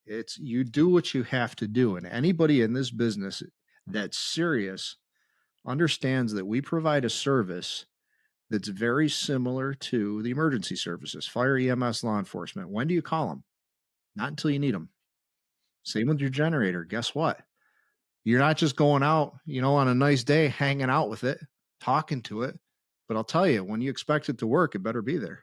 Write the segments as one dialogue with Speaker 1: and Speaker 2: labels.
Speaker 1: It's you do what you have to do. And anybody in this business that's serious understands that we provide a service that's very similar to the emergency services, fire, EMS, law enforcement. When do you call them? Not until you need them. Same with your generator. Guess what? You're not just going out, on a nice day, hanging out with it, talking to it. But I'll tell you, when you expect it to work, it better be there.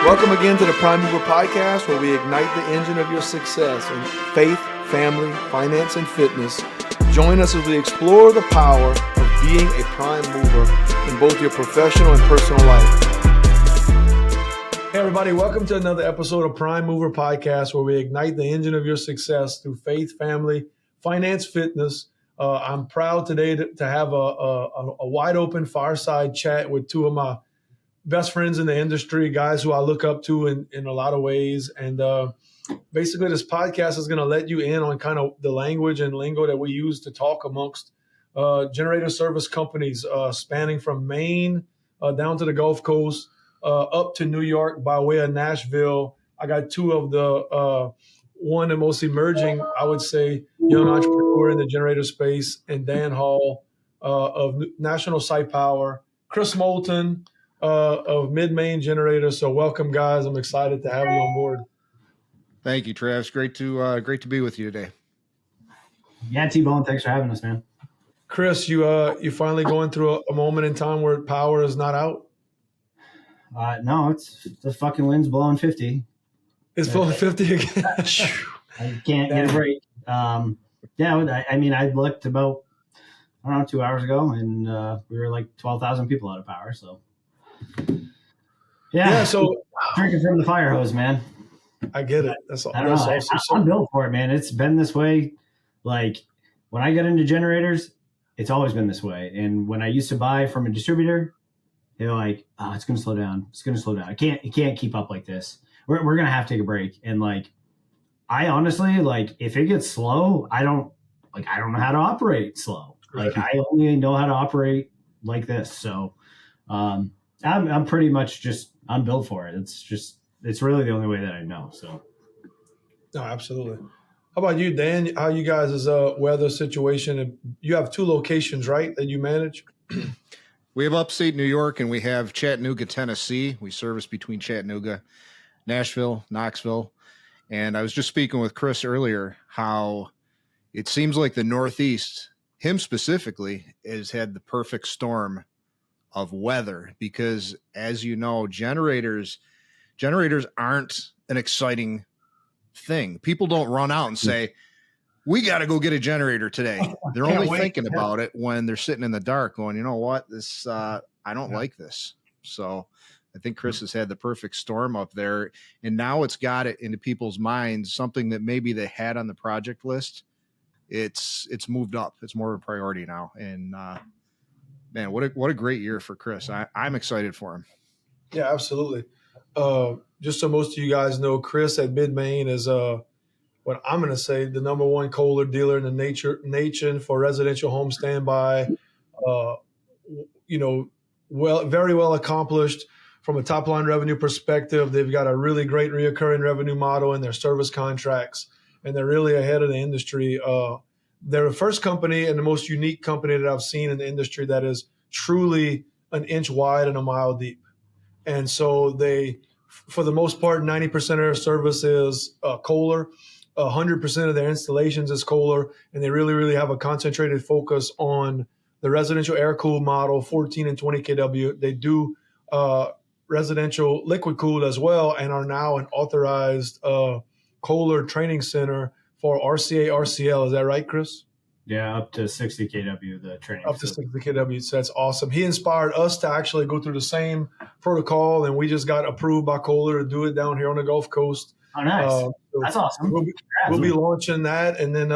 Speaker 2: Welcome again to the Prime Mover Podcast, where we ignite the engine of your success in faith, family, finance, and fitness. Join us as we explore the power of being a prime mover in both your professional and personal life. Hey, everybody. Welcome to another episode of Prime Mover Podcast, where we ignite the engine of your success through faith, family, finance, fitness. I'm proud today to have a wide open fireside chat with two of my best friends in the industry, guys who I look up to in a lot of ways. And basically this podcast is going to let you in on kind of the language and lingo that we use to talk amongst generator service companies spanning from Maine down to the Gulf Coast, up to New York by way of Nashville. I got two of the one and most emerging, I would say, young entrepreneur in the generator space, and Dan Hall of National SitePower, Chris Moulton of Mid-Maine Generator. So welcome, guys. I'm excited to have you on board.
Speaker 1: Thank you, Travis. Great to be with you today.
Speaker 3: Yeah, T-Bone, thanks for having us, man.
Speaker 2: Chris, you finally going through a moment in time where power is not out?
Speaker 3: No, it's the fucking wind's blowing 50.
Speaker 2: It's blowing 50 again.
Speaker 3: I can't get a break. I looked about, 2 hours ago, and we were like 12,000 people out of power. So, yeah. So drinking from the fire hose, man.
Speaker 2: I get it. That's
Speaker 3: awesome. I'm built for it, man. It's been this way. Like when I got into generators, it's always been this way. And when I used to buy from a distributor, they're like, "Oh, it's going to slow down. It's going to slow down. It can't keep up like this. We're going to have to take a break." And like, I honestly, like, if it gets slow, I don't know how to operate slow. Like, I only know how to operate like this. So, I'm pretty much I'm built for it. It's really the only way that I know. So.
Speaker 2: No, absolutely. How about you, Dan? How you guys' weather situation? You have two locations, right, that you manage?
Speaker 1: We have upstate New York and we have Chattanooga, Tennessee. We service between Chattanooga, Nashville, Knoxville. And I was just speaking with Chris earlier how it seems like the Northeast, him specifically, has had the perfect storm of weather because, as you know, generators aren't an exciting thing. People don't run out and say, "We got to go get a generator today." They're only thinking about it when they're sitting in the dark going, "You know what? This, I don't like this." So I think Chris has had the perfect storm up there, and now it's got it into people's minds, something that maybe they had on the project list. It's moved up. It's more of a priority now. And man, what a great year for Chris. I'm excited for him.
Speaker 2: Yeah, absolutely. Just so most of you guys know, Chris at Mid-Maine is what I'm going to say the number one Kohler dealer in the nation for residential home standby. Very well accomplished from a top line revenue perspective. They've got a really great reoccurring revenue model in their service contracts, and they're really ahead of the industry. They're the first company and the most unique company that I've seen in the industry that is truly an inch wide and a mile deep. And so they, for the most part, 90% of their service is Kohler. 100% of their installations is Kohler, and they really, really have a concentrated focus on the residential air-cooled model, 14 and 20 kW. They do residential liquid-cooled as well and are now an authorized Kohler training center for RCA, RCL. Is that right, Chris?
Speaker 3: Yeah, up to 60 kW, the training.
Speaker 2: Up to 60 kW, so that's awesome. He inspired us to actually go through the same protocol, and we just got approved by Kohler to do it down here on the Gulf Coast.
Speaker 3: Oh, nice. So that's awesome.
Speaker 2: We'll be launching that, and then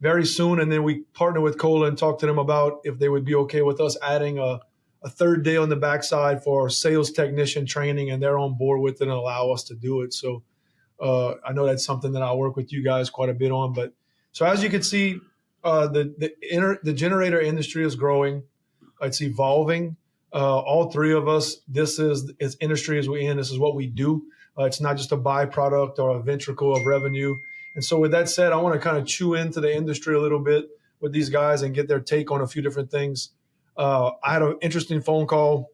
Speaker 2: very soon, and then we partner with Kohler and talk to them about if they would be okay with us adding a third day on the backside for sales technician training, and they're on board with it and allow us to do it. So I know that's something that I'll work with you guys quite a bit on. But so as you can see, the generator industry is growing. It's evolving. All three of us, this is as industry as we're in. This is what we do. It's not just a byproduct or a ventricle of revenue. And so with that said, I want to kind of chew into the industry a little bit with these guys and get their take on a few different things. I had an interesting phone call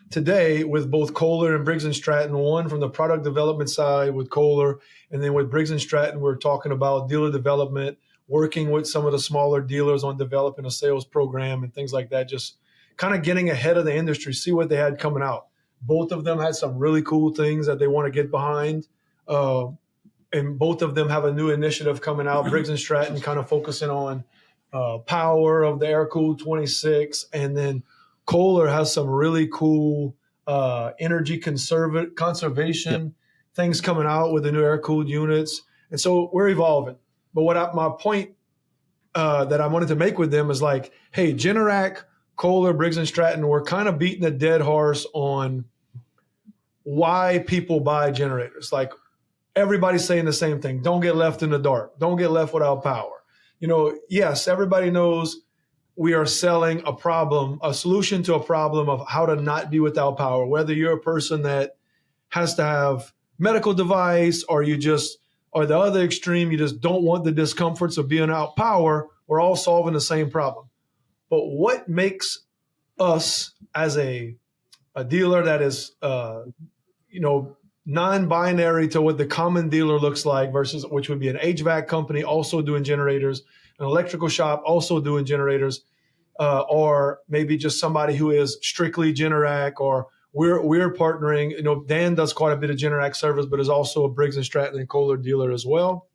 Speaker 2: today with both Kohler and Briggs & Stratton, one from the product development side with Kohler, and then with Briggs & Stratton, we're talking about dealer development, working with some of the smaller dealers on developing a sales program and things like that, just kind of getting ahead of the industry, see what they had coming out. Both of them had some really cool things that they want to get behind. And both of them have a new initiative coming out. Briggs & Stratton kind of focusing on power of the air-cooled 26. And then Kohler has some really cool energy conservation things coming out with the new air-cooled units. And so we're evolving. But my point that I wanted to make with them is like, hey, Generac, Kohler, Briggs & Stratton, we're kind of beating a dead horse on why people buy generators. Like, everybody's saying the same thing. Don't get left in the dark. Don't get left without power. Yes, everybody knows we are selling a solution to a problem of how to not be without power. Whether you're a person that has to have medical device or or the other extreme, you just don't want the discomforts of being out power, we're all solving the same problem. But what makes us as a dealer that is, non-binary to what the common dealer looks like versus which would be an HVAC company also doing generators, an electrical shop also doing generators, or maybe just somebody who is strictly Generac, or we're partnering. Dan does quite a bit of Generac service, but is also a Briggs & Stratton and Kohler dealer as well.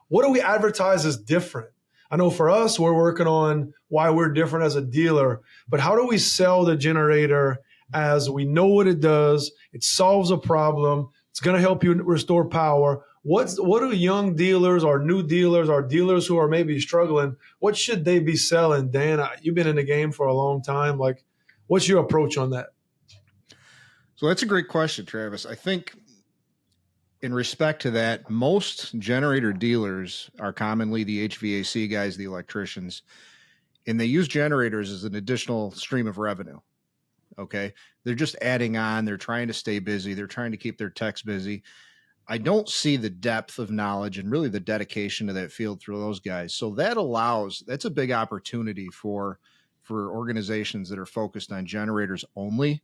Speaker 2: What do we advertise as different? I know for us, we're working on why we're different as a dealer, but how do we sell the generator as we know what it does? It solves a problem. It's going to help you restore power. What do young dealers or new dealers or dealers who are maybe struggling, what should they be selling? Dan, you've been in the game for a long time. Like, what's your approach on that?
Speaker 1: So that's a great question, Travis. I think in respect to that, most generator dealers are commonly the HVAC guys, the electricians, and they use generators as an additional stream of revenue. Okay. They're just adding on. They're trying to stay busy. They're trying to keep their techs busy. I don't see the depth of knowledge and really the dedication to that field through those guys. So that's a big opportunity for organizations that are focused on generators only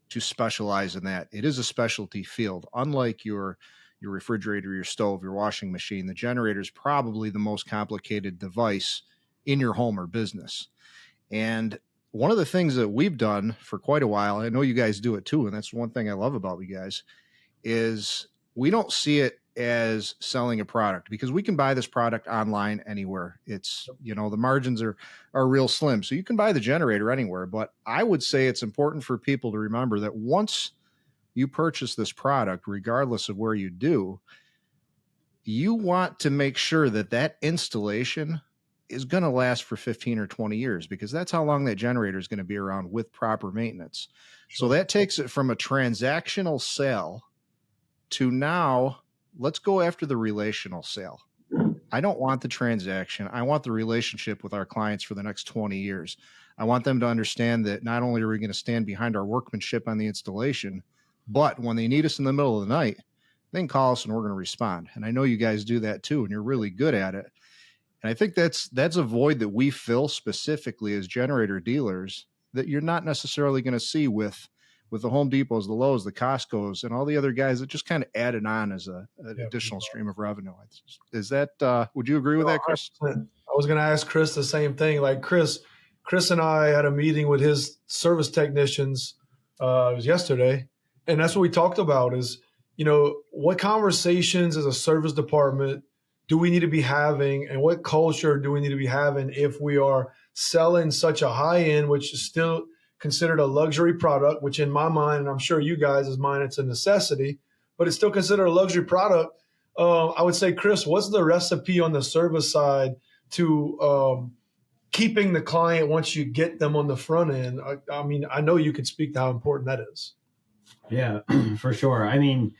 Speaker 1: to specialize in that. It is a specialty field. Unlike your refrigerator, your stove, your washing machine, the generator is probably the most complicated device in your home or business. And one of the things that we've done for quite a while, I know you guys do it too, and that's one thing I love about you guys, is we don't see it as selling a product, because we can buy this product online anywhere. It's, the margins are real slim. So you can buy the generator anywhere. But I would say it's important for people to remember that once you purchase this product, regardless of where you do, you want to make sure that installation is going to last for 15 or 20 years, because that's how long that generator is going to be around with proper maintenance. So that takes it from a transactional sale to now let's go after the relational sale. I don't want the transaction. I want the relationship with our clients for the next 20 years. I want them to understand that not only are we going to stand behind our workmanship on the installation, but when they need us in the middle of the night, they can call us and we're going to respond. And I know you guys do that too, and you're really good at it. And I think that's a void that we fill specifically as generator dealers that you're not necessarily going to see with the Home Depots, the Lowe's, the Costco's, and all the other guys that just kind of added on as an additional stream of revenue. Is that, would you agree with that, Chris?
Speaker 2: I was going to ask Chris the same thing. Like Chris and I had a meeting with his service technicians. It was yesterday. And that's what we talked about is, what conversations as a service department do we need to be having, and what culture do we need to be having if we are selling such a high end, which is still considered a luxury product, which in my mind, and I'm sure you guys' mind, it's a necessity, but it's still considered a luxury product. I would say, Chris, what's the recipe on the service side to keeping the client once you get them on the front end? I mean, I know you can speak to how important that is.
Speaker 3: Yeah, for sure. I mean,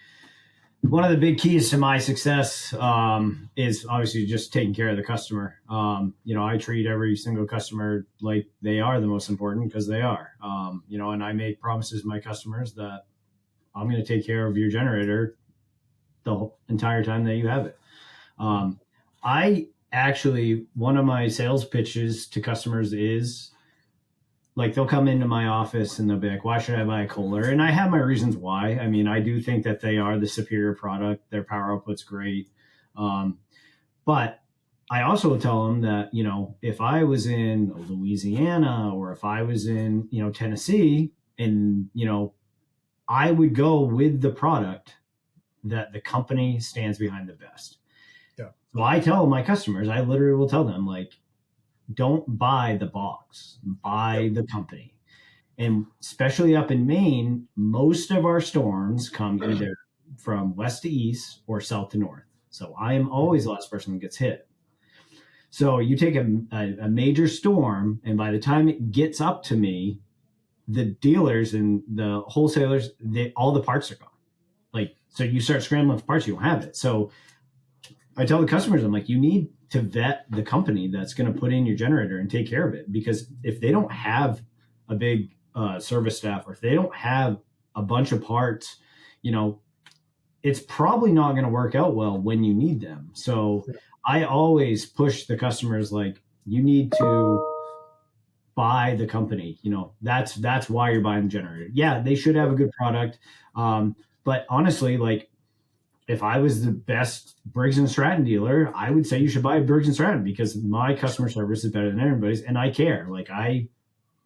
Speaker 3: One of the big keys to my success is obviously just taking care of the customer. I treat every single customer like they are the most important, because they are. And I make promises to my customers that I'm going to take care of your generator the whole entire time that you have it. I actually, one of my sales pitches to customers is like, they'll come into my office and they'll be like, why should I buy a Kohler? And I have my reasons why. I mean, I do think that they are the superior product. Their power output's great. But I also tell them that, if I was in Louisiana or if I was in, Tennessee, and, I would go with the product that the company stands behind the best.
Speaker 2: Yeah.
Speaker 3: So I tell my customers, I literally will tell them, like, don't buy the box, buy the company. And especially up in Maine, most of our storms come either from west to east or south to north. So I am always the last person that gets hit. So you take a major storm, and by the time it gets up to me, the dealers and the wholesalers, all the parts are gone. Like, so you start scrambling for parts, you don't have it. So I tell the customers, I'm like, you need to vet the company that's going to put in your generator and take care of it. Because if they don't have a big service staff, or if they don't have a bunch of parts, it's probably not going to work out well when you need them. So I always push the customers, like, you need to buy the company. That's why you're buying the generator. Yeah, they should have a good product. But honestly, like, if I was the best Briggs & Stratton dealer, I would say you should buy Briggs & Stratton, because my customer service is better than everybody's, and I care. Like, I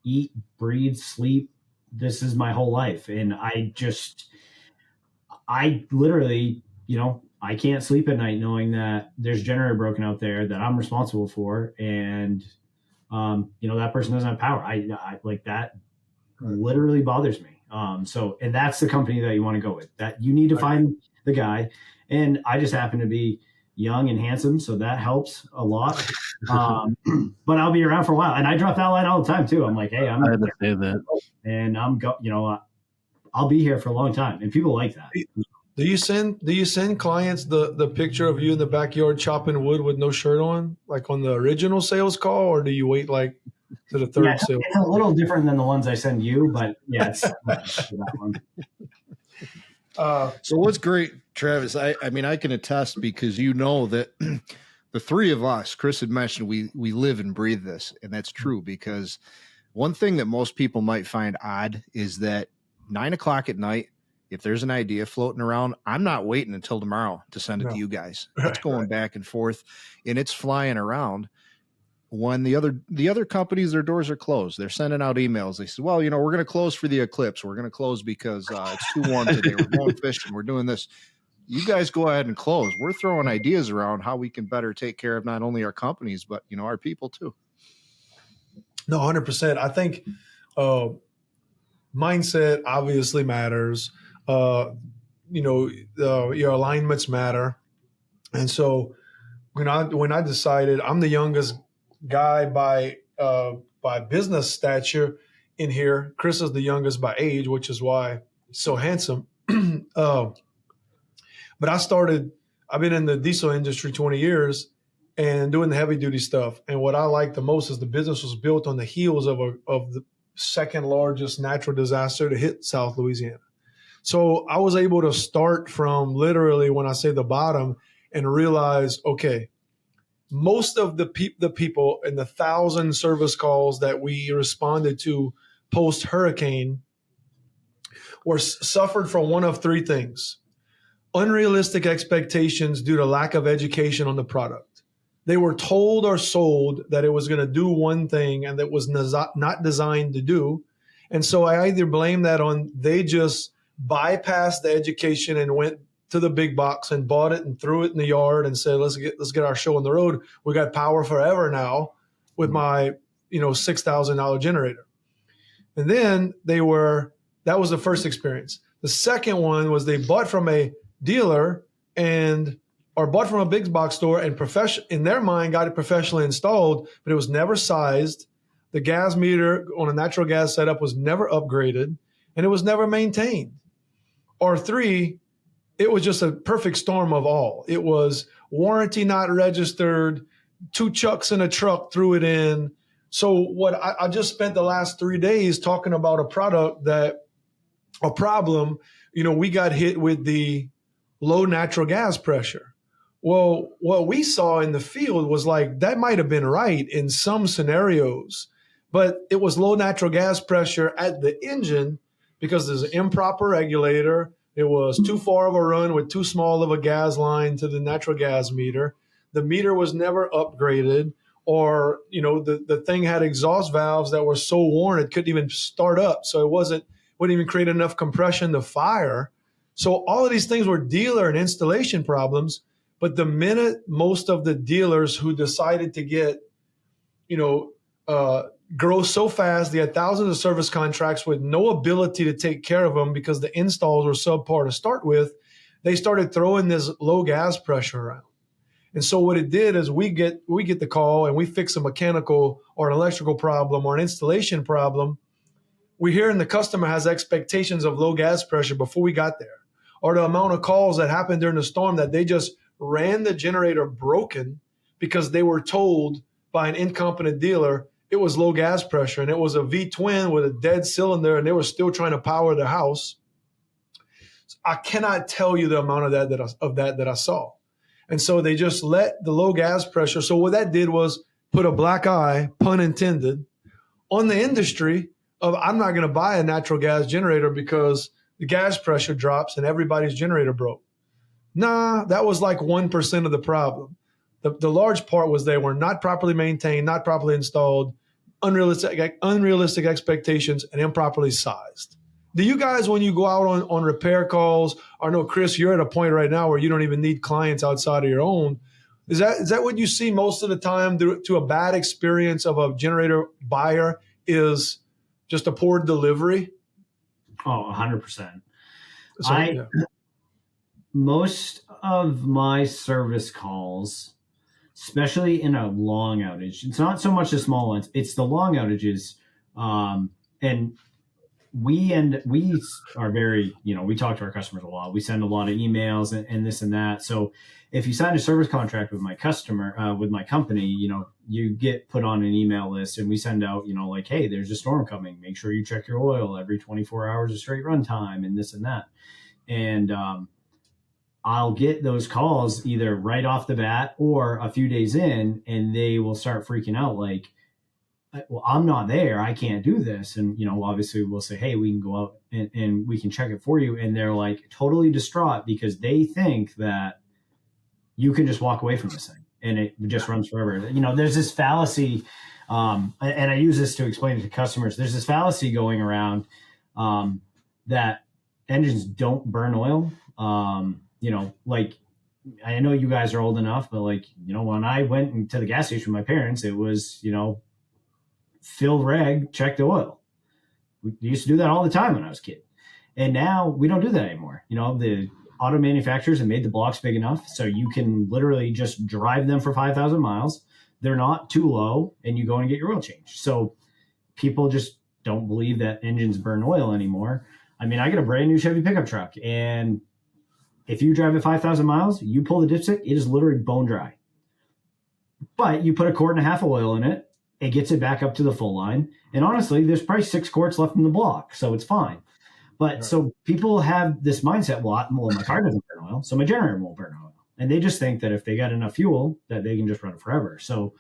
Speaker 3: eat, breathe, sleep. This is my whole life. And I literally, I can't sleep at night knowing that there's a generator broken out there that I'm responsible for. And, that person doesn't have power. I like that literally bothers me. And that's the company that you want to go with. That you need to find the guy. And I just happen to be young and handsome, so that helps a lot. But I'll be around for a while, and I drop that line all the time too. I'm like, hey, I'm
Speaker 4: I had to say that.
Speaker 3: and I'll be here for a long time, and people like that.
Speaker 2: Do you send clients the picture of you in the backyard chopping wood with no shirt on, like on the original sales call, or do you wait like to the third sale?
Speaker 3: It's a little different than the ones I send you, but yeah, it's that one.
Speaker 1: So what's great, Travis, I mean, I can attest, because that the three of us, Chris had mentioned, we live and breathe this. And that's true, because one thing that most people might find odd is that 9 o'clock at night, if there's an idea floating around, I'm not waiting until tomorrow to send it to you guys. It's going back and forth, and it's flying around. When the other companies, their doors are closed, they're sending out emails. They say, well, we're going to close for the eclipse. We're going to close because it's too warm today. We're going fishing. We're doing this. You guys go ahead and close. We're throwing ideas around how we can better take care of not only our companies, but, our people too.
Speaker 2: No, 100%. I think mindset obviously matters. Your alignments matter. And so when I decided, I'm the youngest guy by business stature in here. Chris is the youngest by age, which is why he's so handsome. But I've been in the diesel industry 20 years and doing the heavy duty stuff. And what I like the most is the business was built on the heels of the second largest natural disaster to hit South Louisiana. So I was able to start from literally, when I say the bottom, and realize, okay, most of the people in the 1,000 service calls that we responded to post hurricane suffered from one of three things: unrealistic expectations due to lack of education on the product. They were told or sold that it was going to do one thing and that was not designed to do. And so I either blame that on they just bypassed the education and went to the big box and bought it and threw it in the yard and said, let's get our show on the road. We got power forever now with my $6,000 generator. And then that was the first experience. The second one was they bought from a dealer or bought from a big box store and in their mind got it professionally installed, but it was never sized. The gas meter on a natural gas setup was never upgraded, and it was never maintained. Or three, it was just a perfect storm of all. It was warranty not registered, 2 chucks in a truck threw it in. So what I just spent the last 3 days talking about a problem, we got hit with the low natural gas pressure. Well, what we saw in the field was like, that might have been right in some scenarios, but it was low natural gas pressure at the engine because there's an improper regulator. It was too far of a run with too small of a gas line to the natural gas meter. The meter was never upgraded, or, the thing had exhaust valves that were so worn it couldn't even start up. So wouldn't even create enough compression to fire. So all of these things were dealer and installation problems. But the minute most of the dealers who decided to get, grow so fast, they had thousands of service contracts with no ability to take care of them because the installs were subpar to start with, they started throwing this low gas pressure around. And so what it did is we get the call and we fix a mechanical or an electrical problem or an installation problem. We're hearing the customer has expectations of low gas pressure before we got there, or the amount of calls that happened during the storm that they just ran the generator broken because they were told by an incompetent dealer it was low gas pressure, and it was a V-twin with a dead cylinder, and they were still trying to power the house. I cannot tell you the amount of that I saw. And so they just let the low gas pressure. So what that did was put a black eye, pun intended, on the industry of, I'm not going to buy a natural gas generator because the gas pressure drops and everybody's generator broke. Nah, that was like 1% of the problem. The large part was they were not properly maintained, not properly installed, unrealistic expectations, and improperly sized. Do you guys, when you go out on repair calls, or no, Chris, you're at a point right now where you don't even need clients outside of your own. Is that what you see most of the time to a bad experience of a generator buyer is just a poor delivery?
Speaker 3: Oh, 100%. Most of my service calls, especially in a long outage, it's not so much the small ones, it's the long outages. And we are very, we talk to our customers a lot. We send a lot of emails and this and that. So if you sign a service contract with my customer, with my company, you get put on an email list, and we send out, like, hey, there's a storm coming. Make sure you check your oil every 24 hours of straight run time and this and that. And, I'll get those calls either right off the bat or a few days in, and they will start freaking out like, well, I'm not there. I can't do this. And, obviously we'll say, hey, we can go out and we can check it for you. And they're like totally distraught because they think that you can just walk away from this thing and it just runs forever. There's this fallacy, and I use this to explain it to customers. There's this fallacy going around that engines don't burn oil. Like, I know you guys are old enough, but when I went to the gas station with my parents, it was, fill reg, check the oil. We used to do that all the time when I was a kid. And now we don't do that anymore. The auto manufacturers have made the blocks big enough so you can literally just drive them for 5,000 miles. They're not too low, and you go and get your oil changed. So people just don't believe that engines burn oil anymore. I mean, I got a brand new Chevy pickup truck, and if you drive it 5,000 miles, you pull the dipstick, it is literally bone dry. But you put 1.5 quarts of oil in it, it gets it back up to the full line. And honestly, there's probably 6 quarts left in the block, so it's fine. But So people have this mindset, well, my car doesn't burn oil, so my generator won't burn oil. And they just think that if they got enough fuel, that they can just run it forever. So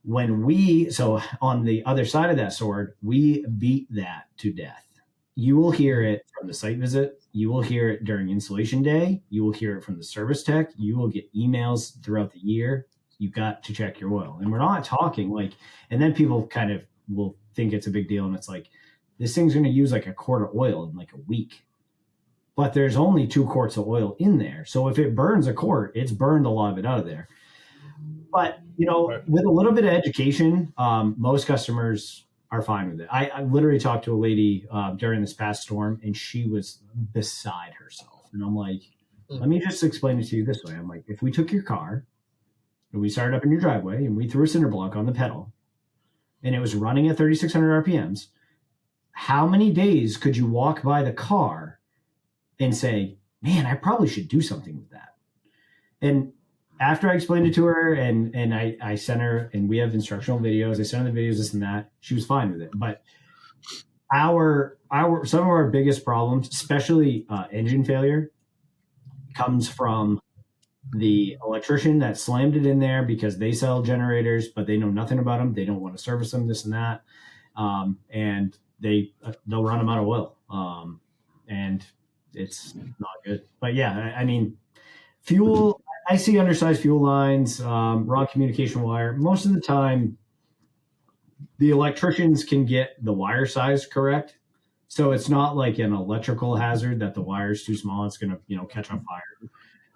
Speaker 3: on the other side of that sword, we beat that to death. You will hear it from the site visit. You will hear it during installation day. You will hear it from the service tech. You will get emails throughout the year. You've got to check your oil. And we're not talking and then people kind of will think it's a big deal. And it's like, this thing's going to use like 1 quart of oil in like a week. But there's only 2 quarts of oil in there. So if it burns 1 quart, it's burned a lot of it out of there. But, with a little bit of education, most customers are fine with it. I literally talked to a lady during this past storm, and she was beside herself. And I'm like, let me just explain it to you this way. I'm like, if we took your car and we started up in your driveway and we threw a cinder block on the pedal and it was running at 3,600 RPMs, how many days could you walk by the car and say, man, I probably should do something with that. And after I explained it to her and I sent her, and we have instructional videos, I sent her the videos, this and that, she was fine with it. But some of our biggest problems, especially engine failure, comes from the electrician that slammed it in there because they sell generators, but they know nothing about them. They don't want to service them, this and that, and they'll run them out of oil, and it's not good. But yeah, I mean, fuel. I see undersized fuel lines, raw communication wire. Most of the time, the electricians can get the wire size correct. So it's not like an electrical hazard that the wire's too small. It's going to, catch on fire.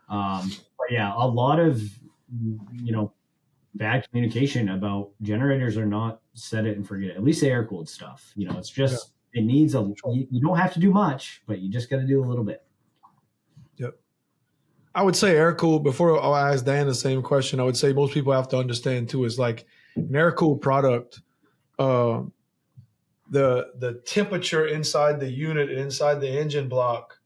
Speaker 3: But yeah, a lot of, bad communication about generators are not set it and forget it. At least the air cooled stuff, it's just, it needs you don't have to do much, but you just got to do a little bit.
Speaker 2: Yep. I would say air cooled, before I'll ask Dan the same question, I would say most people have to understand too, is like an air cooled product, the temperature inside the unit and inside the engine block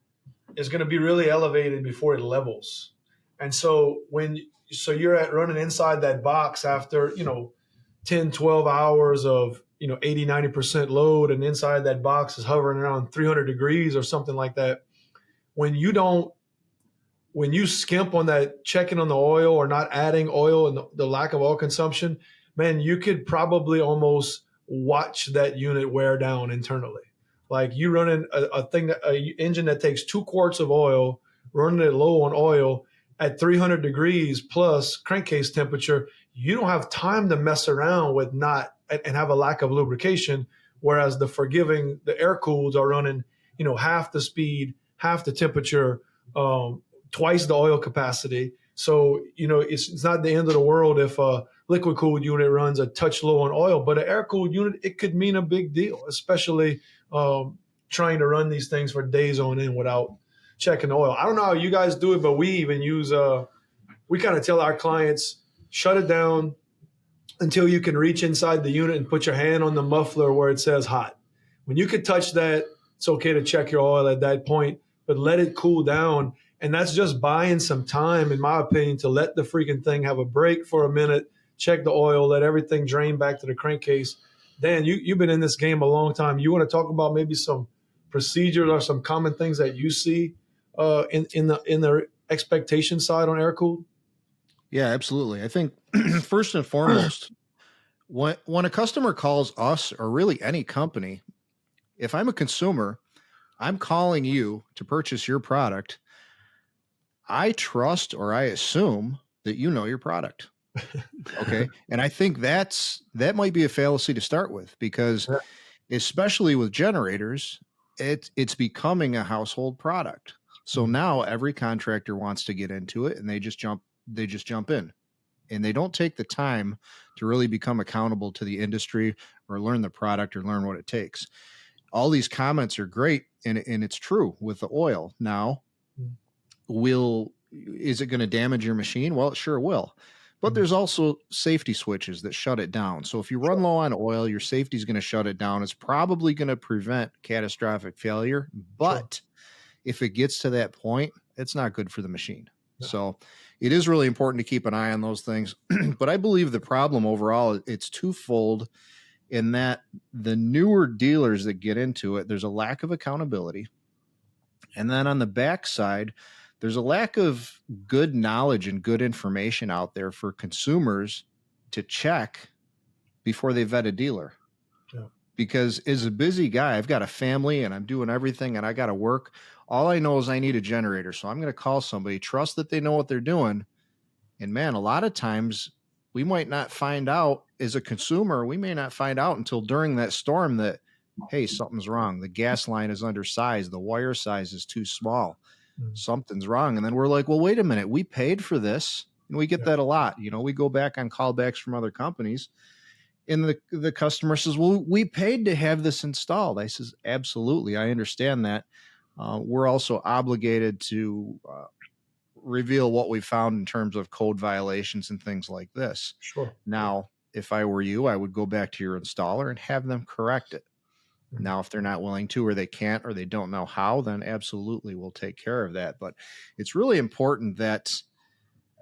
Speaker 2: is going to be really elevated before it levels. And so you're running inside that box after, 10, 12 hours of, 80, 90% load, and inside that box is hovering around 300 degrees or something like that. When you skimp on that, checking on the oil or not adding oil and the lack of oil consumption, man, you could probably almost watch that unit wear down internally. Like you running a engine that takes 2 quarts of oil, running it low on oil at 300 degrees plus crankcase temperature, you don't have time to mess around with and have a lack of lubrication. Whereas the air cooled are running, half the speed, half the temperature, twice the oil capacity. So, it's not the end of the world if a liquid cooled unit runs a touch low on oil, but an air cooled unit, it could mean a big deal, especially trying to run these things for days on end without checking the oil. I don't know how you guys do it, but we even use, we kind of tell our clients, shut it down until you can reach inside the unit and put your hand on the muffler where it says hot. When you can touch that, it's okay to check your oil at that point, but let it cool down. And that's just buying some time, in my opinion, to let the freaking thing have a break for a minute, check the oil, let everything drain back to the crankcase. Dan, you've been in this game a long time. You want to talk about maybe some procedures or some common things that you see in the expectation side on air cooled?
Speaker 1: Yeah, absolutely. I think first and foremost, when a customer calls us or really any company, if I'm a consumer, I'm calling you to purchase your product. I trust or I assume that you know your product. Okay. And I think that might be a fallacy to start with, because especially with generators, it's becoming a household product. So now every contractor wants to get into it, and they just jump in, and they don't take the time to really become accountable to the industry or learn the product or learn what it takes. All these comments are great, and it's true with the oil. Now, is it going to damage your machine? Well, it sure will. But there's also safety switches that shut it down. So if you run low on oil, your safety is going to shut it down. It's probably going to prevent catastrophic failure. But if it gets to that point, it's not good for the machine. Yeah. So it is really important to keep an eye on those things. But I believe the problem overall, it's twofold, in that the newer dealers that get into it, there's a lack of accountability. And then on the backside, there's a lack of good knowledge and good information out there for consumers to check before they vet a dealer. Yeah. Because as a busy guy, I've got a family and I'm doing everything and I got to work. All I know is I need a generator. So I'm going to call somebody, trust that they know what they're doing. And man, a lot of times we might not find out as a consumer, we may not find out until during that storm that, hey, something's wrong. The gas line is undersized. The wire size is too small. Something's wrong. And then we're like, well, wait a minute, we paid for this. And we get that a lot. We go back on callbacks from other companies, and the customer says, well, we paid to have this installed. I says, absolutely. I understand that. We're also obligated to reveal what we found in terms of code violations and things like this.
Speaker 2: Sure.
Speaker 1: Now, if I were you, I would go back to your installer and have them correct it. Now, if they're not willing to, or they can't, or they don't know how, then absolutely we'll take care of that. But it's really important that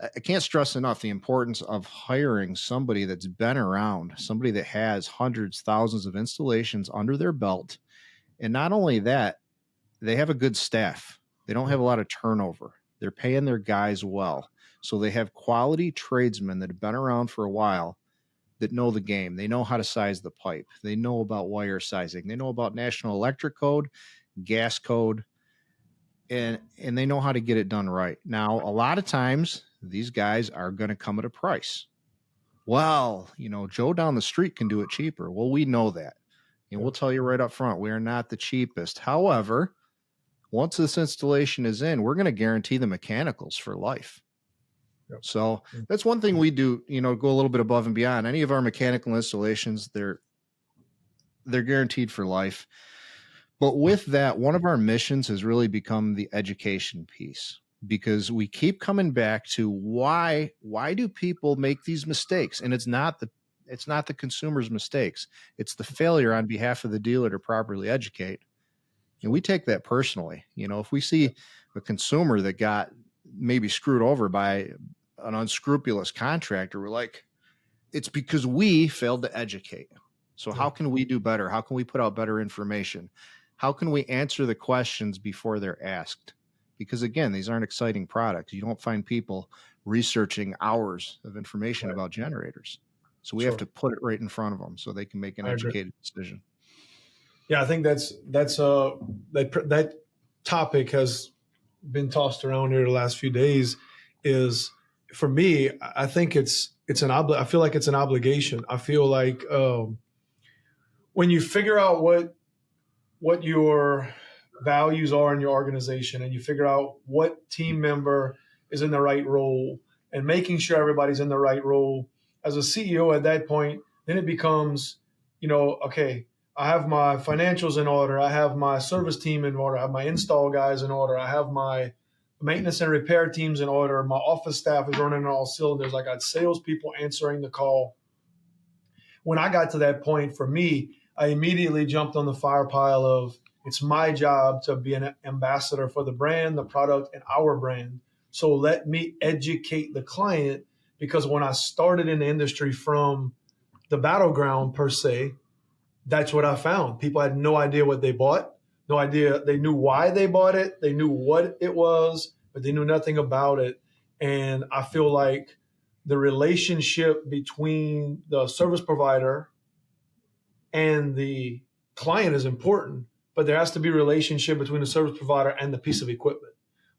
Speaker 1: I can't stress enough the importance of hiring somebody that's been around, somebody that has hundreds, thousands of installations under their belt. And not only that, they have a good staff. They don't have a lot of turnover. They're paying their guys well. So they have quality tradesmen that have been around for a while that know the game. They know how to size the pipe. They know about wire sizing. They know about National Electric Code, gas code, and they know how to get it done right. Now, a lot of times these guys are going to come at a price. Well, Joe down the street can do it cheaper. Well, we know that. And we'll tell you right up front, we are not the cheapest. However, once this installation is in, we're going to guarantee the mechanicals for life. Yep. So that's one thing we do, go a little bit above and beyond. Any of our mechanical installations, they're guaranteed for life. But with that, one of our missions has really become the education piece, because we keep coming back to why do people make these mistakes? And it's not the consumer's mistakes. It's the failure on behalf of the dealer to properly educate. And we take that personally. If we see a consumer that got maybe screwed over by an unscrupulous contractor, we're like, it's because we failed to educate. So how can we do better? How can we put out better information? How can we answer the questions before they're asked? Because again, these aren't exciting products. You don't find people researching hours of information about generators. So we have to put it right in front of them so they can make an educated decision.
Speaker 2: Yeah, I think that topic has been tossed around here the last few days. Is, for me, I think I feel like it's an obligation. I feel like when you figure out what your values are in your organization, and you figure out what team member is in the right role, and making sure everybody's in the right role as a CEO at that point, then it becomes, okay, I have my financials in order. I have my service team in order. I have my install guys in order. I have my maintenance and repair teams in order. My office staff is running on all cylinders. I got salespeople answering the call. When I got to that point, for me, I immediately jumped on the fire pile of, it's my job to be an ambassador for the brand, the product, and our brand. So let me educate the client, because when I started in the industry from the battleground per se, that's what I found. People had no idea what they bought, no idea. They knew why they bought it. They knew what it was, but they knew nothing about it. And I feel like the relationship between the service provider and the client is important, but there has to be a relationship between the service provider and the piece of equipment.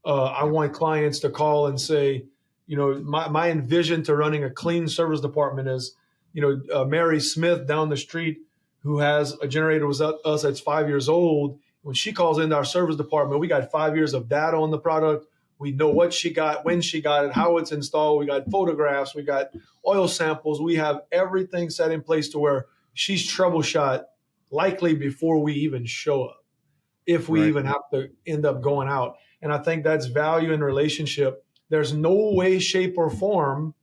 Speaker 2: I want clients to call and say, my envision to running a clean service department is, Mary Smith down the street, who has a generator with us that's 5 years old. When she calls into our service department, we got 5 years of data on the product. We know what she got, when she got it, how it's installed. We got photographs. We got oil samples. We have everything set in place to where she's troubleshot likely before we even show up, if we even have to end up going out. And I think that's value in relationship. There's no way, shape, or form,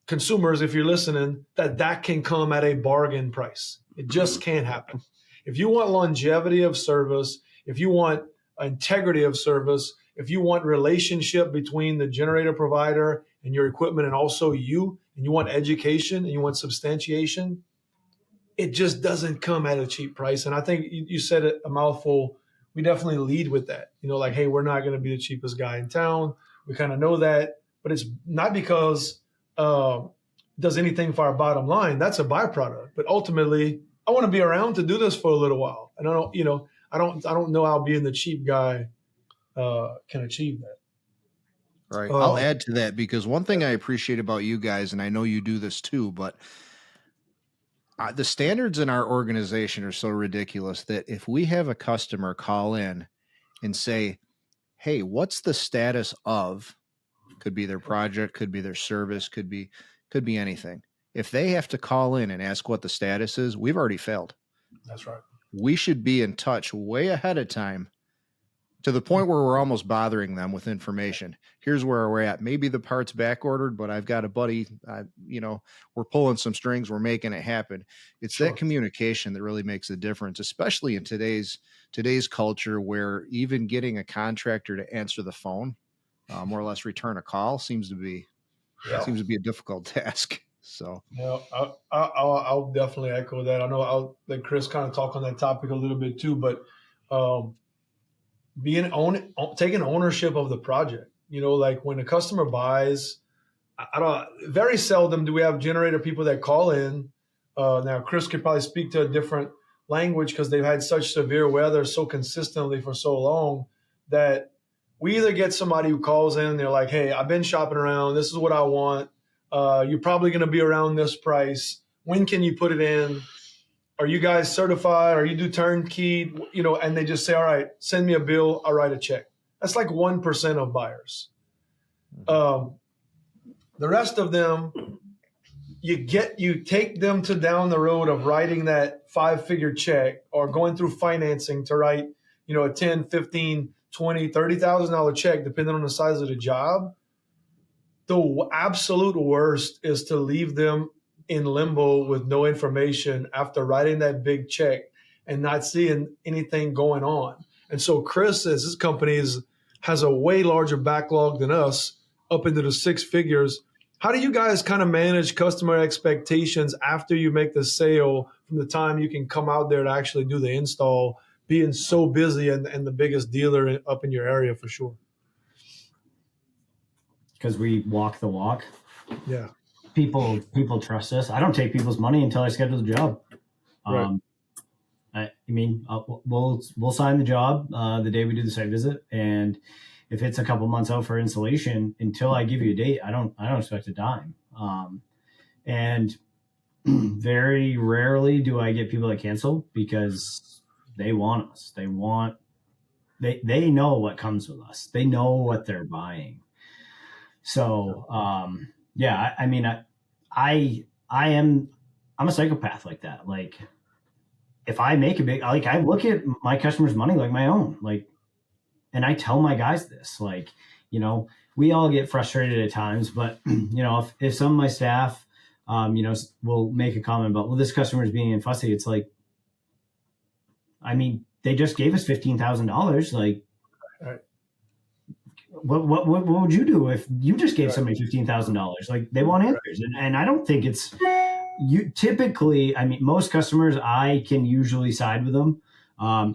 Speaker 2: consumers, if you're listening, that can come at a bargain price. It just can't happen. If you want longevity of service, if you want integrity of service, if you want relationship between the generator provider and your equipment and also you, and you want education and you want substantiation, it just doesn't come at a cheap price. And I think you said it a mouthful. We definitely lead with that. Like, hey, we're not going to be the cheapest guy in town. We kind of know that, but it's not because does anything for our bottom line. That's a byproduct. But ultimately, I want to be around to do this for a little while. And I don't know how being the cheap guy can achieve that.
Speaker 1: Right. I'll add to that, because one thing I appreciate about you guys, and I know you do this too, but the standards in our organization are so ridiculous that if we have a customer call in and say, hey, what's the status of, could be their project, could be their service, could be anything. If they have to call in and ask what the status is, we've already failed.
Speaker 2: That's right.
Speaker 1: We should be in touch way ahead of time to the point where we're almost bothering them with information. Here's where we're at. Maybe the part's back ordered, but I've got a buddy, we're pulling some strings. We're making it happen. It's
Speaker 2: Sure.
Speaker 1: that communication that really makes a difference, especially in today's culture, where even getting a contractor to answer the phone, more or less return a call, seems to be a difficult task. So
Speaker 2: Yeah, I'll definitely echo that. I know I'll let Chris kind of talk on that topic a little bit too, but taking ownership of the project. Like when a customer buys, very seldom do we have generator people that call in. Now Chris could probably speak to a different language because they've had such severe weather so consistently for so long that we either get somebody who calls in and they're like, hey, I've been shopping around. This is what I want. You're probably going to be around this price. When can you put it in? Are you guys certified? Or you do turnkey? And they just say, all right, send me a bill. I'll write a check. That's like 1% of buyers. The rest of them, you take them to down the road of writing that 5-figure check or going through financing to write, a $10, $15, $20, $30,000 check, depending on the size of the job. The absolute worst is to leave them in limbo with no information after writing that big check and not seeing anything going on. And so Chris says his company has a way larger backlog than us, up into the 6 figures. How do you guys kind of manage customer expectations after you make the sale from the time you can come out there to actually do the install, being so busy and the biggest dealer up in your area for sure?
Speaker 3: Because we walk the walk.
Speaker 2: Yeah.
Speaker 3: People trust us. I don't take people's money until I schedule the job.
Speaker 2: Right.
Speaker 3: We'll sign the job the day we do the site visit, and if it's a couple months out for installation, until I give you a date, I don't expect a dime. And very rarely do I get people that cancel because they want us. They know what comes with us. They know what they're buying. So I'm a psychopath like that. Like if I make I look at my customers' money like my own, and I tell my guys this, we all get frustrated at times, but if some of my staff, will make a comment about, well, this customer is being fussy. It's like, they just gave us $15,000. Like,
Speaker 2: right.
Speaker 3: What would you do if you just gave somebody $15,000? Like they want answers. And I don't think it's typically, most customers, I can usually side with them.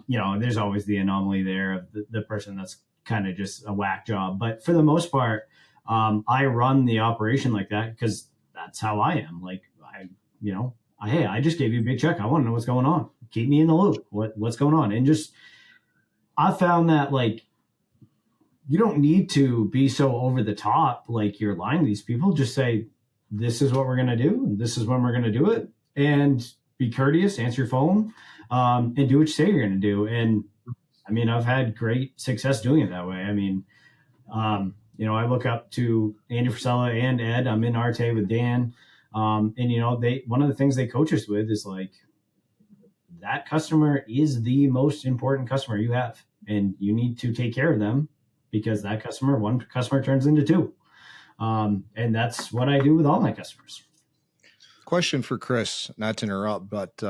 Speaker 3: There's always the anomaly there of the person that's kind of just a whack job. But for the most part, I run the operation like that because that's how I am. Like, hey, I just gave you a big check. I want to know what's going on. Keep me in the loop. What's going on? And I found that you don't need to be so over the top like you're lying to these people. Just say, this is what we're going to do. And this is when we're going to do it. And be courteous, answer your phone, and do what you say you're going to do. And I've had great success doing it that way. I look up to Andy Frisella and Ed. I'm in Arte with Dan. One of the things they coach us with is that customer is the most important customer you have. And you need to take care of them because one customer turns into 2. And that's what I do with all my customers.
Speaker 1: Question for Chris, not to interrupt, but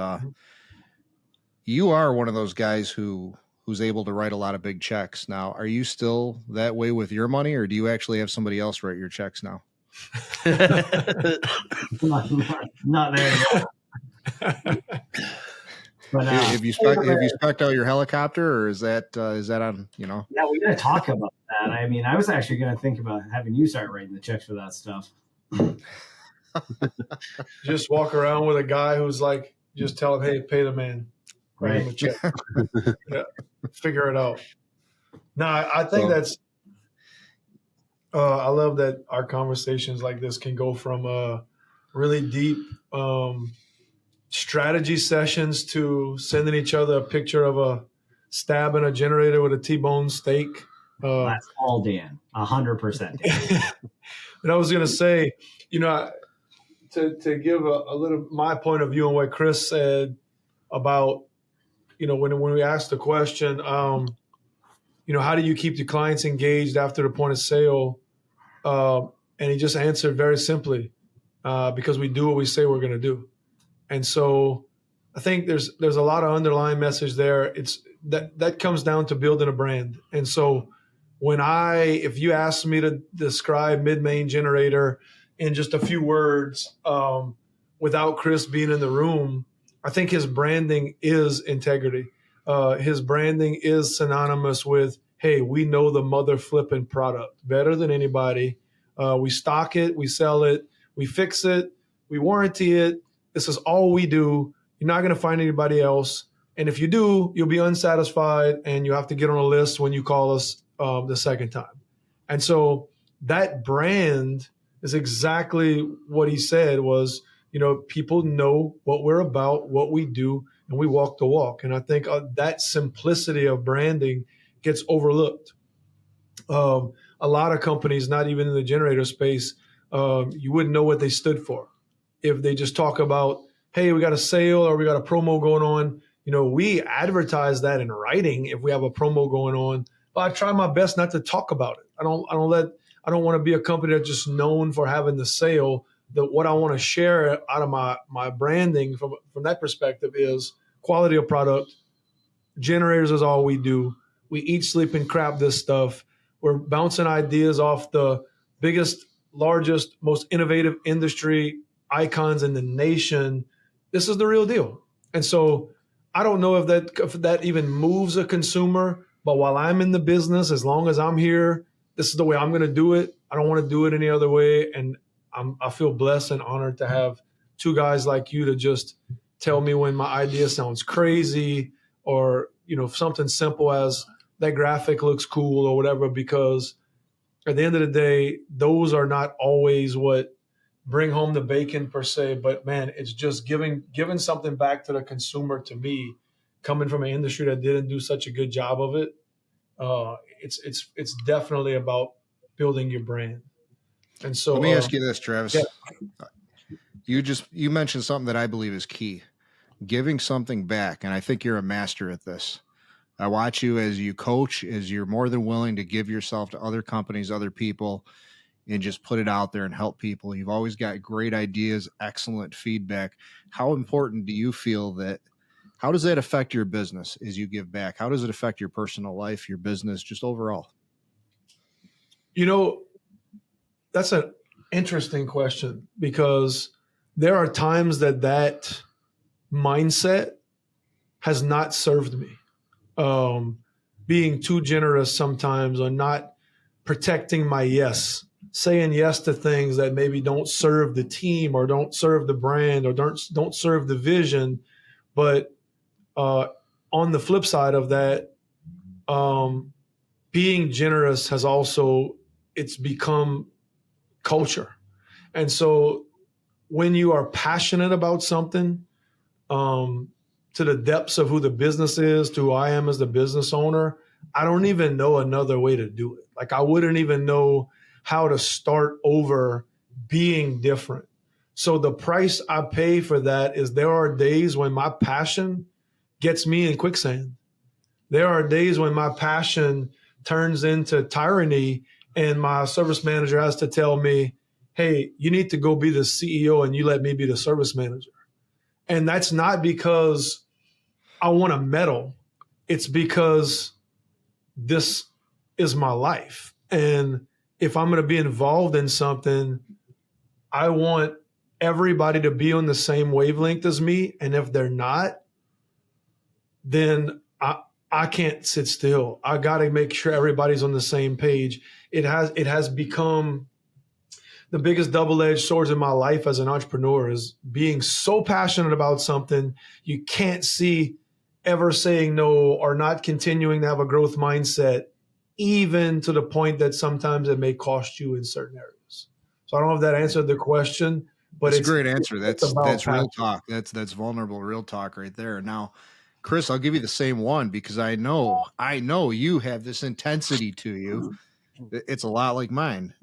Speaker 1: you are one of those guys who's able to write a lot of big checks. Now, are you still that way with your money, or do you actually have somebody else write your checks now?
Speaker 3: Not there yet. But,
Speaker 1: have you spec'd out your helicopter, or is that on?
Speaker 3: Yeah, we got to talk about that. I was actually going to think about having you start writing the checks for that stuff.
Speaker 2: Just walk around with a guy who's just tell him, hey, pay the man. Write him a check. Yeah, figure it out. No, I think that's. I love that our conversations like this can go from really deep strategy sessions to sending each other a picture of a stab in a generator with a T-bone steak.
Speaker 3: That's all Dan, 100%.
Speaker 2: And I was going to say, to give a little my point of view on what Chris said about, when we asked the question, how do you keep the clients engaged after the point of sale? And he just answered very simply, because we do what we say we're going to do. And so I think there's a lot of underlying message there. It's that comes down to building a brand. And so if you ask me to describe Mid-Maine Generator in just a few words, without Chris being in the room, I think his branding is integrity. His branding is synonymous with, hey, we know the mother flipping product better than anybody. We stock it, we sell it, we fix it, we warranty it. This is all we do. You're not going to find anybody else. And if you do, you'll be unsatisfied and you have to get on a list when you call us the second time. And so that brand is exactly what he said was, people know what we're about, what we do, and we walk the walk. And I think that simplicity of branding gets overlooked. A lot of companies, not even in the generator space, you wouldn't know what they stood for if they just talk about, hey, we got a sale or we got a promo going on. We advertise that in writing if we have a promo going on, but I try my best not to talk about it. I don't want to be a company that's just known for having the sale. What I want to share out of my branding from that perspective is quality of product. Generators is all we do. We eat, sleep, and crap this stuff. We're bouncing ideas off the biggest, largest, most innovative industry icons in the nation. This is the real deal. And so I don't know if that even moves a consumer, but while I'm in the business, as long as I'm here, this is the way I'm going to do it. I don't want to do it any other way. And I feel blessed and honored to have two guys like you to just tell me when my idea sounds crazy or, something simple as that graphic looks cool or whatever, because at the end of the day, those are not always what bring home the bacon per se, but man, it's just giving something back to the consumer. To me, coming from an industry that didn't do such a good job of it, it's definitely about building your brand. And so
Speaker 1: let me ask you this, Travis.
Speaker 2: Yeah.
Speaker 1: You mentioned something that I believe is key, giving something back. And I think you're a master at this. I watch you as you coach, as you're more than willing to give yourself to other companies, other people, and just put it out there and help people. You've always got great ideas, excellent feedback. How important do you feel that? How does that affect your business as you give back? How does it affect your personal life, your business, just overall?
Speaker 2: That's an interesting question, because there are times that mindset has not served me. Being too generous sometimes, or not protecting my yes, saying yes to things that maybe don't serve the team or don't serve the brand or don't serve the vision. But on the flip side of that, being generous has it's become culture. And so when you are passionate about something, to the depths of who the business is, to who I am as the business owner, I don't even know another way to do it. Like, I wouldn't even know how to start over being different. So the price I pay for that is there are days when my passion gets me in quicksand. There are days when my passion turns into tyranny and my service manager has to tell me, hey, you need to go be the CEO and you let me be the service manager. And that's not because I want to meddle. It's because this is my life. And if I'm going to be involved in something, I want everybody to be on the same wavelength as me. And if they're not, then I can't sit still. I got to make sure everybody's on the same page. It has become the biggest double-edged swords in my life as an entrepreneur, is being so passionate about something you can't see ever saying no or not continuing to have a growth mindset, even to the point that sometimes it may cost you in certain areas. So I don't know if that answered the question, but
Speaker 1: it's a great answer. That's real
Speaker 2: passion.
Speaker 1: talk. That's vulnerable, real talk right there. Now, Chris, I'll give you the same one, because I know you have this intensity to you. It's a lot like mine.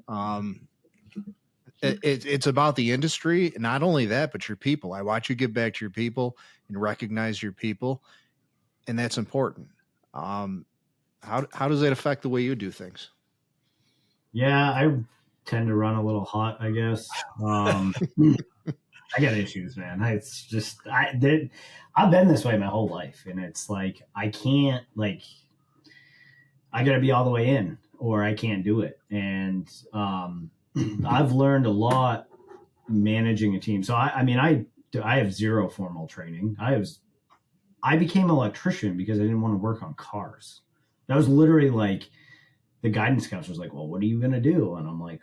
Speaker 1: It's about the industry. Not only that, but your people. I watch you give back to your people and recognize your people, and that's important. How does that affect the way you do things?
Speaker 3: Yeah, I tend to run a little hot, I guess. I got issues, man. It's just I've been this way my whole life, and it's like I can't I got to be all the way in, or I can't do it. And I've learned a lot managing a team. So I have zero formal training. I became an electrician because I didn't want to work on cars. That was literally like the guidance counselor was like, "Well, what are you gonna do?" And I'm like,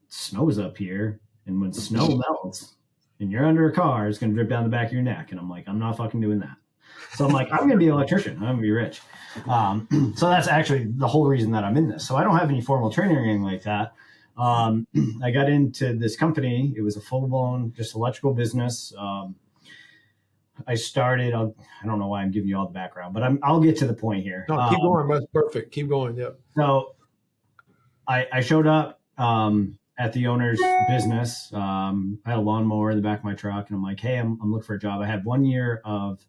Speaker 3: "Snow's up here, and when snow melts and you're under a car, it's gonna drip down the back of your neck." And I'm like, "I'm not fucking doing that." So I'm like, "I'm gonna be an electrician. I'm gonna be rich." So that's actually the whole reason that I'm in this. So I don't have any formal training or anything like that. I got into this company. It was a full-blown just electrical business. I started. I don't know why I'm giving you all the background, but I'll get to the point here.
Speaker 2: No, keep going. That's perfect. Keep going. Yep.
Speaker 3: So I showed up at the owner's business. I had a lawnmower in the back of my truck, and I'm like, "Hey, I'm looking for a job." I had 1 year of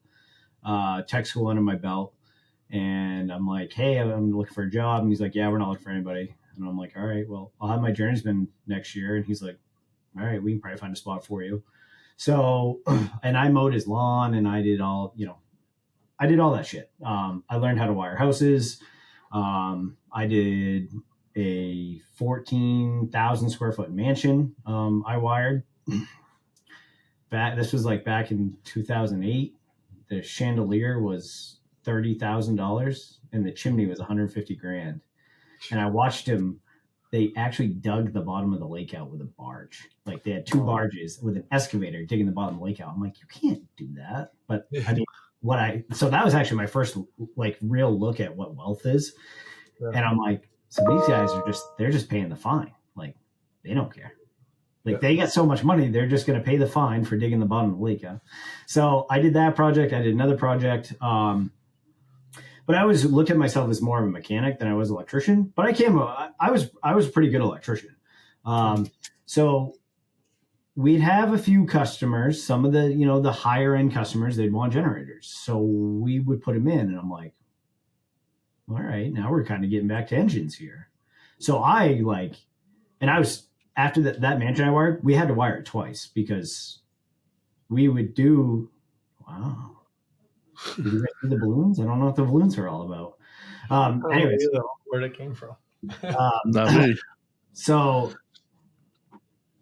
Speaker 3: tech school under my belt, and I'm like, "Hey, I'm looking for a job." And he's like, "Yeah, we're not looking for anybody." And I'm like, "All right, well, I'll have my journeyman next year." And he's like, "All right, we can probably find a spot for you." So, and I mowed his lawn, and I did all that shit. I learned how to wire houses. I did a 14,000 square foot mansion. I wired this was like back in 2008. The chandelier was $30,000 and the chimney was 150 grand. And I watched him. They actually dug the bottom of the lake out with a barge. Like they had two barges with an excavator digging the bottom of the lake out. I'm like, you can't do that. But I mean, so that was actually my first like real look at what wealth is. Yeah. And I'm like, so these guys they're just paying the fine. Like they don't care. Like they get so much money, they're just going to pay the fine for digging the bottom of the lake out. So I did that project. I did another project. But I always looked at myself as more of a mechanic than I was an electrician. But I was a pretty good electrician. So we'd have a few customers, some of the higher end customers, they'd want generators. So we would put them in, and I'm like, all right, now we're kind of getting back to engines here. So after that mansion I wired, we had to wire it twice because we would do, wow. Did you guys see the balloons? I don't know what the balloons are all about. Anyways,
Speaker 2: where it came from.
Speaker 4: Not me.
Speaker 3: So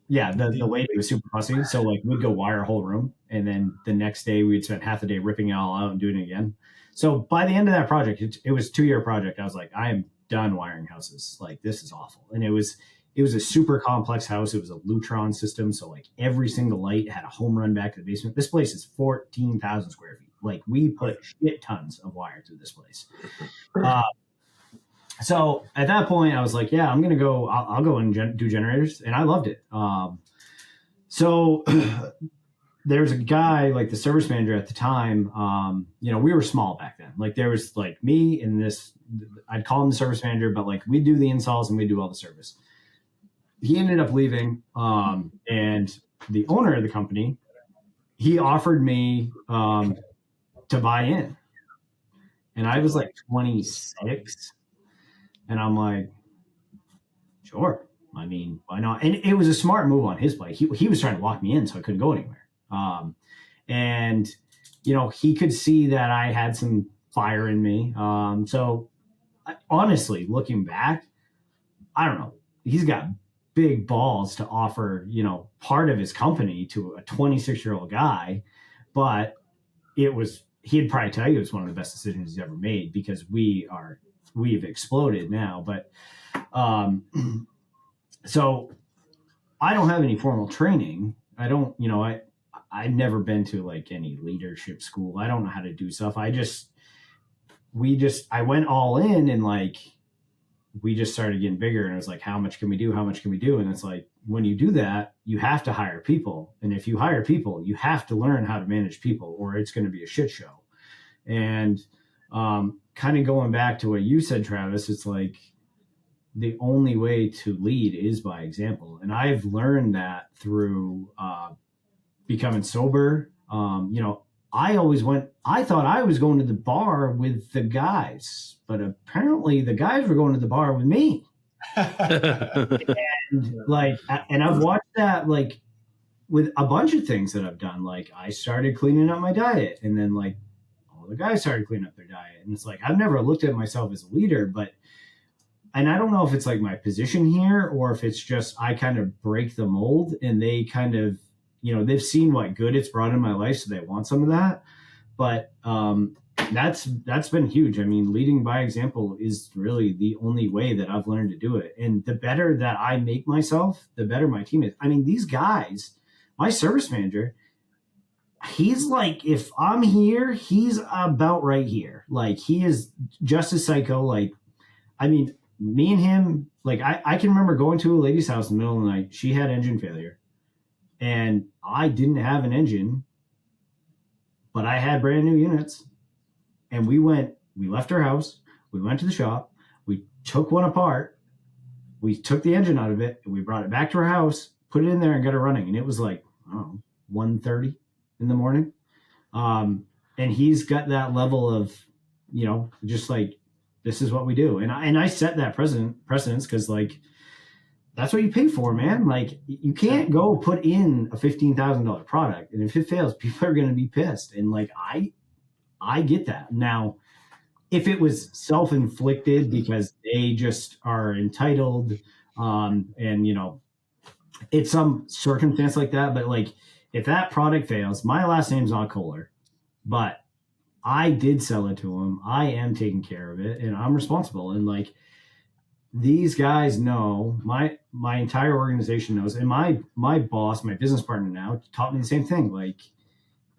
Speaker 3: yeah, the lady was super fussy. So like we'd go wire a whole room, and then the next day we'd spend half the day ripping it all out and doing it again. So by the end of that project, it was a 2-year project. I was like, I am done wiring houses. Like this is awful. And it was a super complex house. It was a Lutron system. So like every single light had a home run back to the basement. This place is 14,000 square feet. Like we put shit tons of wire through this place. So at that point I was like, yeah, I'm going to go, I'll go and do generators. And I loved it. So there's a guy, like the service manager at the time, we were small back then. Like there was like me and this, I'd call him the service manager, but like we do the installs and we do all the service. He ended up leaving. And the owner of the company, he offered me to buy in. And I was like 26. And I'm like, sure. I mean, why not? And it was a smart move on his part. He was trying to lock me in so I couldn't go anywhere. And he could see that I had some fire in me. So honestly, looking back, I don't know. He's got big balls to offer, part of his company to a 26-year-old guy, but he'd probably tell you it was one of the best decisions he's ever made because we've exploded now. But, so I don't have any formal training. I don't, I've never been to like any leadership school. I don't know how to do stuff. I went all in and like, we just started getting bigger and it was like, how much can we do? How much can we do? And it's like, when you do that, you have to hire people. And if you hire people, you have to learn how to manage people or it's going to be a shit show. And kind of going back to what you said, Travis, it's like the only way to lead is by example. And I've learned that through becoming sober. I thought I was going to the bar with the guys, but apparently the guys were going to the bar with me. And I've watched that like with a bunch of things that I've done. Like I started cleaning up my diet, and then like all the guys started cleaning up their diet. And it's like I've never looked at myself as a leader, and I don't know if it's like my position here or if it's just I kind of break the mold and they kind of, they've seen what good it's brought in my life, so they want some of that. But that's been huge. I mean, leading by example is really the only way that I've learned to do it. And the better that I make myself, the better my team is. I mean, these guys, my service manager, he's like, if I'm here, he's about right here. Like he is just as psycho. Like, I mean, me and him, like I can remember going to a lady's house in the middle of the night. She had engine failure and I didn't have an engine, but I had brand new units. And we left her house, we went to the shop, we took one apart, we took the engine out of it, and we brought it back to our house, put it in there and got it running. And it was like, I don't know, 1:30 in the morning. And he's got that level of, just like, this is what we do. And I set that precedence because like, that's what you pay for, man. Like you can't go put in a $15,000 product. And if it fails, people are going to be pissed. And like, I get that. Now, if it was self-inflicted because they just are entitled, and it's some circumstance like that, but like if that product fails, my last name's not Kohler, but I did sell it to him. I am taking care of it and I'm responsible. And like these guys know, my entire organization knows, and my boss, my business partner now taught me the same thing. Like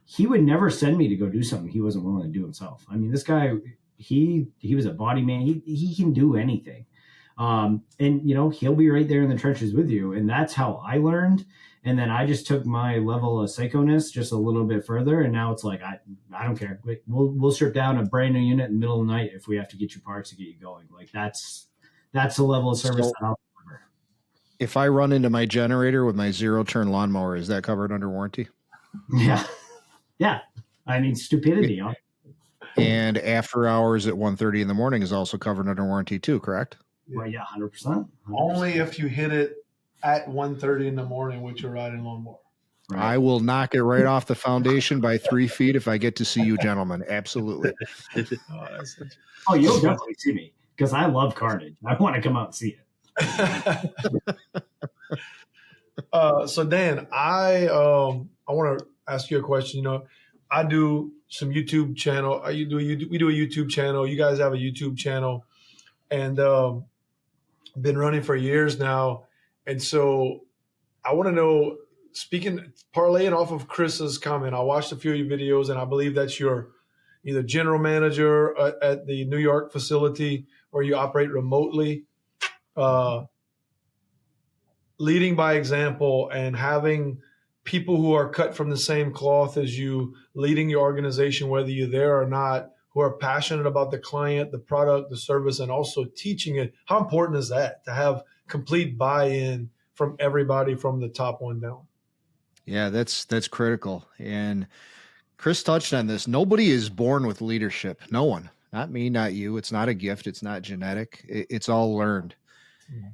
Speaker 3: he would never send me to go do something he wasn't willing to do himself. I mean, this guy, he was a body man. He can do anything. And he'll be right there in the trenches with you. And that's how I learned. And then I just took my level of psychoness just a little bit further. And now it's like, I don't care. We'll strip down a brand new unit in the middle of the night if we have to get you parts to get you going. Like that's the level of service that I'll deliver.
Speaker 1: If I run into my generator with my 0-turn lawnmower, is that covered under warranty?
Speaker 3: Yeah. Yeah. I mean, stupidity. Huh?
Speaker 1: And after hours at 1:30 in the morning is also covered under warranty too, correct?
Speaker 3: Well, yeah, 100%.
Speaker 2: Only if you hit it at 1:30 in the morning with your riding lawnmower.
Speaker 3: Right.
Speaker 1: I will knock it right off the foundation by 3 feet if I get to see you gentlemen. Absolutely.
Speaker 3: Oh, you'll definitely see me because I love carnage. I want to come out and see it.
Speaker 2: So Dan, I want to ask you a question. I do some YouTube channel. We do a YouTube channel. You guys have a YouTube channel, and been running for years now. And so I want to know, parlaying off of Chris's comment, I watched a few of your videos, and I believe that's your either general manager at the New York facility or you operate remotely. Leading by example and having people who are cut from the same cloth as you leading your organization, whether you're there or not, who are passionate about the client, the product, the service, and also teaching it. How important is that to have complete buy-in from everybody from the top one down?
Speaker 1: Yeah, that's critical. And Chris touched on this. Nobody is born with leadership. No one. Not me, not you. It's not a gift. It's not genetic. It's all learned. Mm-hmm.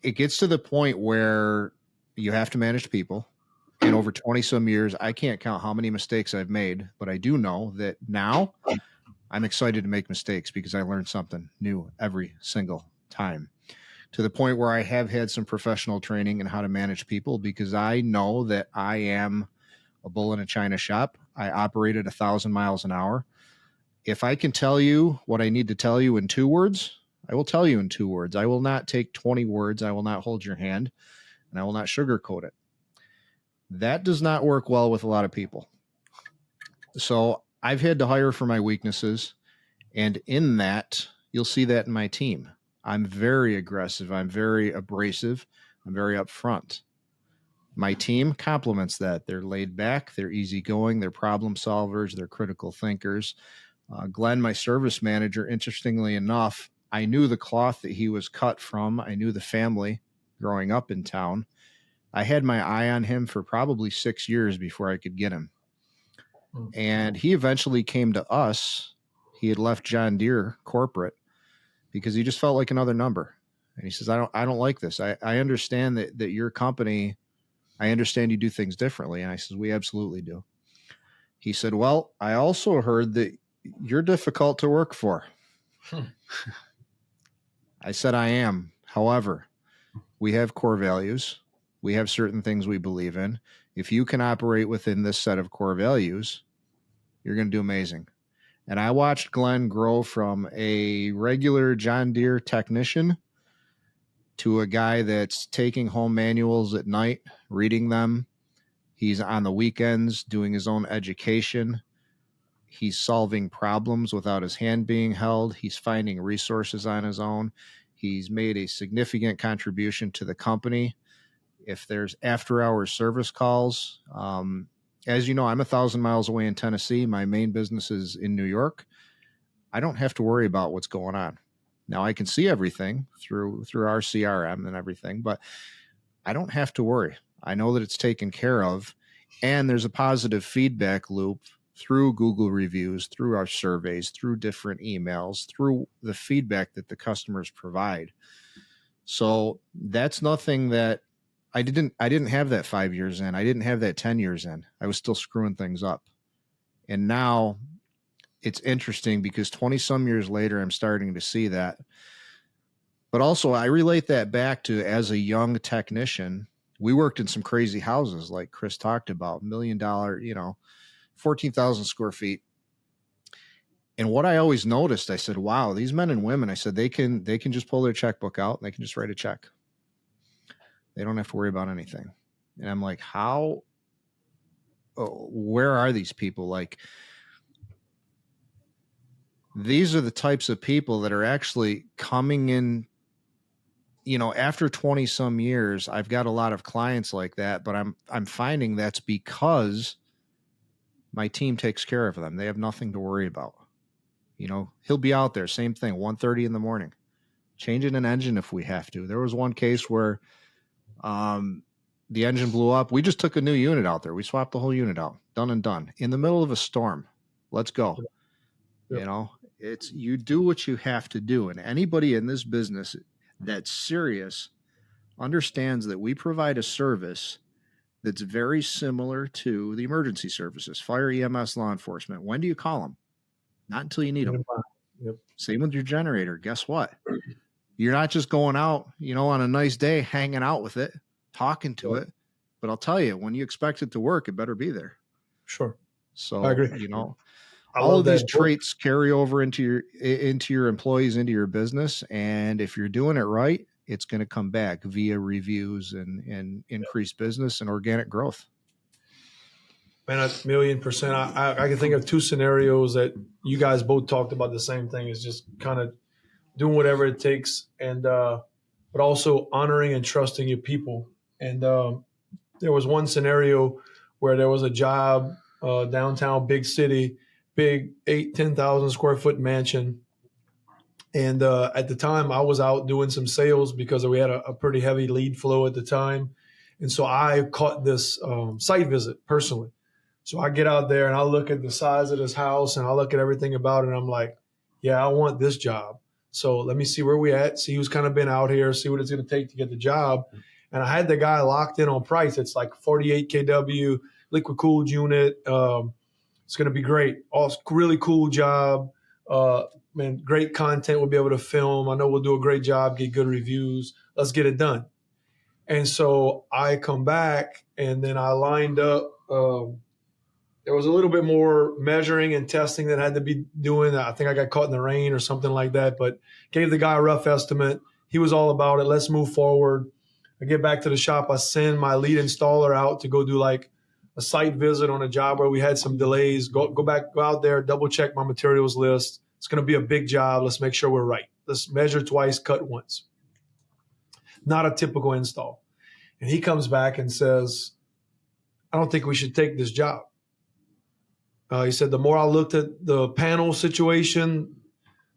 Speaker 1: It gets to the point where you have to manage people. And over 20 some years, I can't count how many mistakes I've made, but I do know that now I'm excited to make mistakes because I learned something new every single time, to the point where I have had some professional training in how to manage people because I know that I am a bull in a china shop. I operate at 1,000 miles an hour. If I can tell you what I need to tell you in 2 words, I will tell you in 2 words. I will not take 20 words. I will not hold your hand, and I will not sugarcoat it. That does not work well with a lot of people. So I've had to hire for my weaknesses. And in that, you'll see that in my team. I'm very aggressive. I'm very abrasive. I'm very upfront. My team complements that. They're laid back. They're easygoing. They're problem solvers. They're critical thinkers. Glenn, my service manager, interestingly enough, I knew the cloth that he was cut from. I knew the family growing up in town. I had my eye on him for probably 6 years before I could get him. And he eventually came to us. He had left John Deere corporate because he just felt like another number. And he says, I don't like this. I understand that your company, I understand you do things differently. And I says, we absolutely do. He said, well, I also heard that you're difficult to work for. I said, I am. However, we have core values. We have certain things we believe in. If you can operate within this set of core values, you're going to do amazing. And I watched Glenn grow from a regular John Deere technician to a guy that's taking home manuals at night, reading them. He's on the weekends doing his own education. He's solving problems without his hand being held. He's finding resources on his own. He's made a significant contribution to the company. If there's after-hours service calls, as you know, I'm 1,000 miles away in Tennessee. My main business is in New York. I don't have to worry about what's going on. Now, I can see everything through our CRM and everything, but I don't have to worry. I know that it's taken care of, and there's a positive feedback loop through Google reviews, through our surveys, through different emails, through the feedback that the customers provide. So that's nothing that I didn't have that 5 years in. I didn't have that 10 years in. I was still screwing things up. And now it's interesting because 20 some years later, I'm starting to see that. But also I relate that back to, as a young technician, we worked in some crazy houses like Chris talked about, $1 million, 14,000 square feet. And what I always noticed, I said, wow, these men and women, I said, they can just pull their checkbook out and they can just write a check. They don't have to worry about anything. And I'm like, where are these people? Like, these are the types of people that are actually coming in, after 20 some years. I've got a lot of clients like that, but I'm finding that's because my team takes care of them. They have nothing to worry about. He'll be out there, same thing, 1:30 in the morning, changing an engine if we have to. There was one case where the engine blew up. We just took a new unit out there. We swapped the whole unit out, done and done, in the middle of a storm. Let's go. Yep. You do what you have to do. And anybody in this business that's serious understands that we provide a service that's very similar to the emergency services, fire, EMS, law enforcement. When do you call them? Not until you need them.
Speaker 2: Yep.
Speaker 1: Same with your generator. Guess what? You're not just going out, on a nice day, hanging out with it, talking to it. But I'll tell you, when you expect it to work, it better be there.
Speaker 2: Sure.
Speaker 1: So,
Speaker 2: I agree.
Speaker 1: all of these traits carry over into your employees, into your business. And if you're doing it right, it's going to come back via reviews and increased business and organic growth.
Speaker 2: Man, 1,000,000%. I can think of two scenarios that you guys both talked about. The same thing is just kind of doing whatever it takes, and but also honoring and trusting your people. And there was one scenario where there was a job downtown, big city, big 10,000 square foot mansion. And at the time, I was out doing some sales because we had a pretty heavy lead flow at the time. And so I caught this site visit personally. So I get out there and I look at the size of this house and I look at everything about it. And I'm like, yeah, I want this job. So let me see where we at, see who's kind of been out here, see what it's going to take to get the job. And I had the guy locked in on price. It's like 48 kW, liquid cooled unit. It's going to be great. Really cool job. Man, great content. We'll be able to film. I know we'll do a great job, get good reviews. Let's get it done. And so I come back and then I lined up. There was a little bit more measuring and testing that had to be doing. I think I got caught in the rain or something like that, but gave the guy a rough estimate. He was all about it. Let's move forward. I get back to the shop. I send my lead installer out to go do like a site visit on a job where we had some delays. Go out there, double check my materials list. It's going to be a big job. Let's make sure we're right. Let's measure twice, cut once. Not a typical install. And he comes back and says, I don't think we should take this job. He said, the more I looked at the panel situation,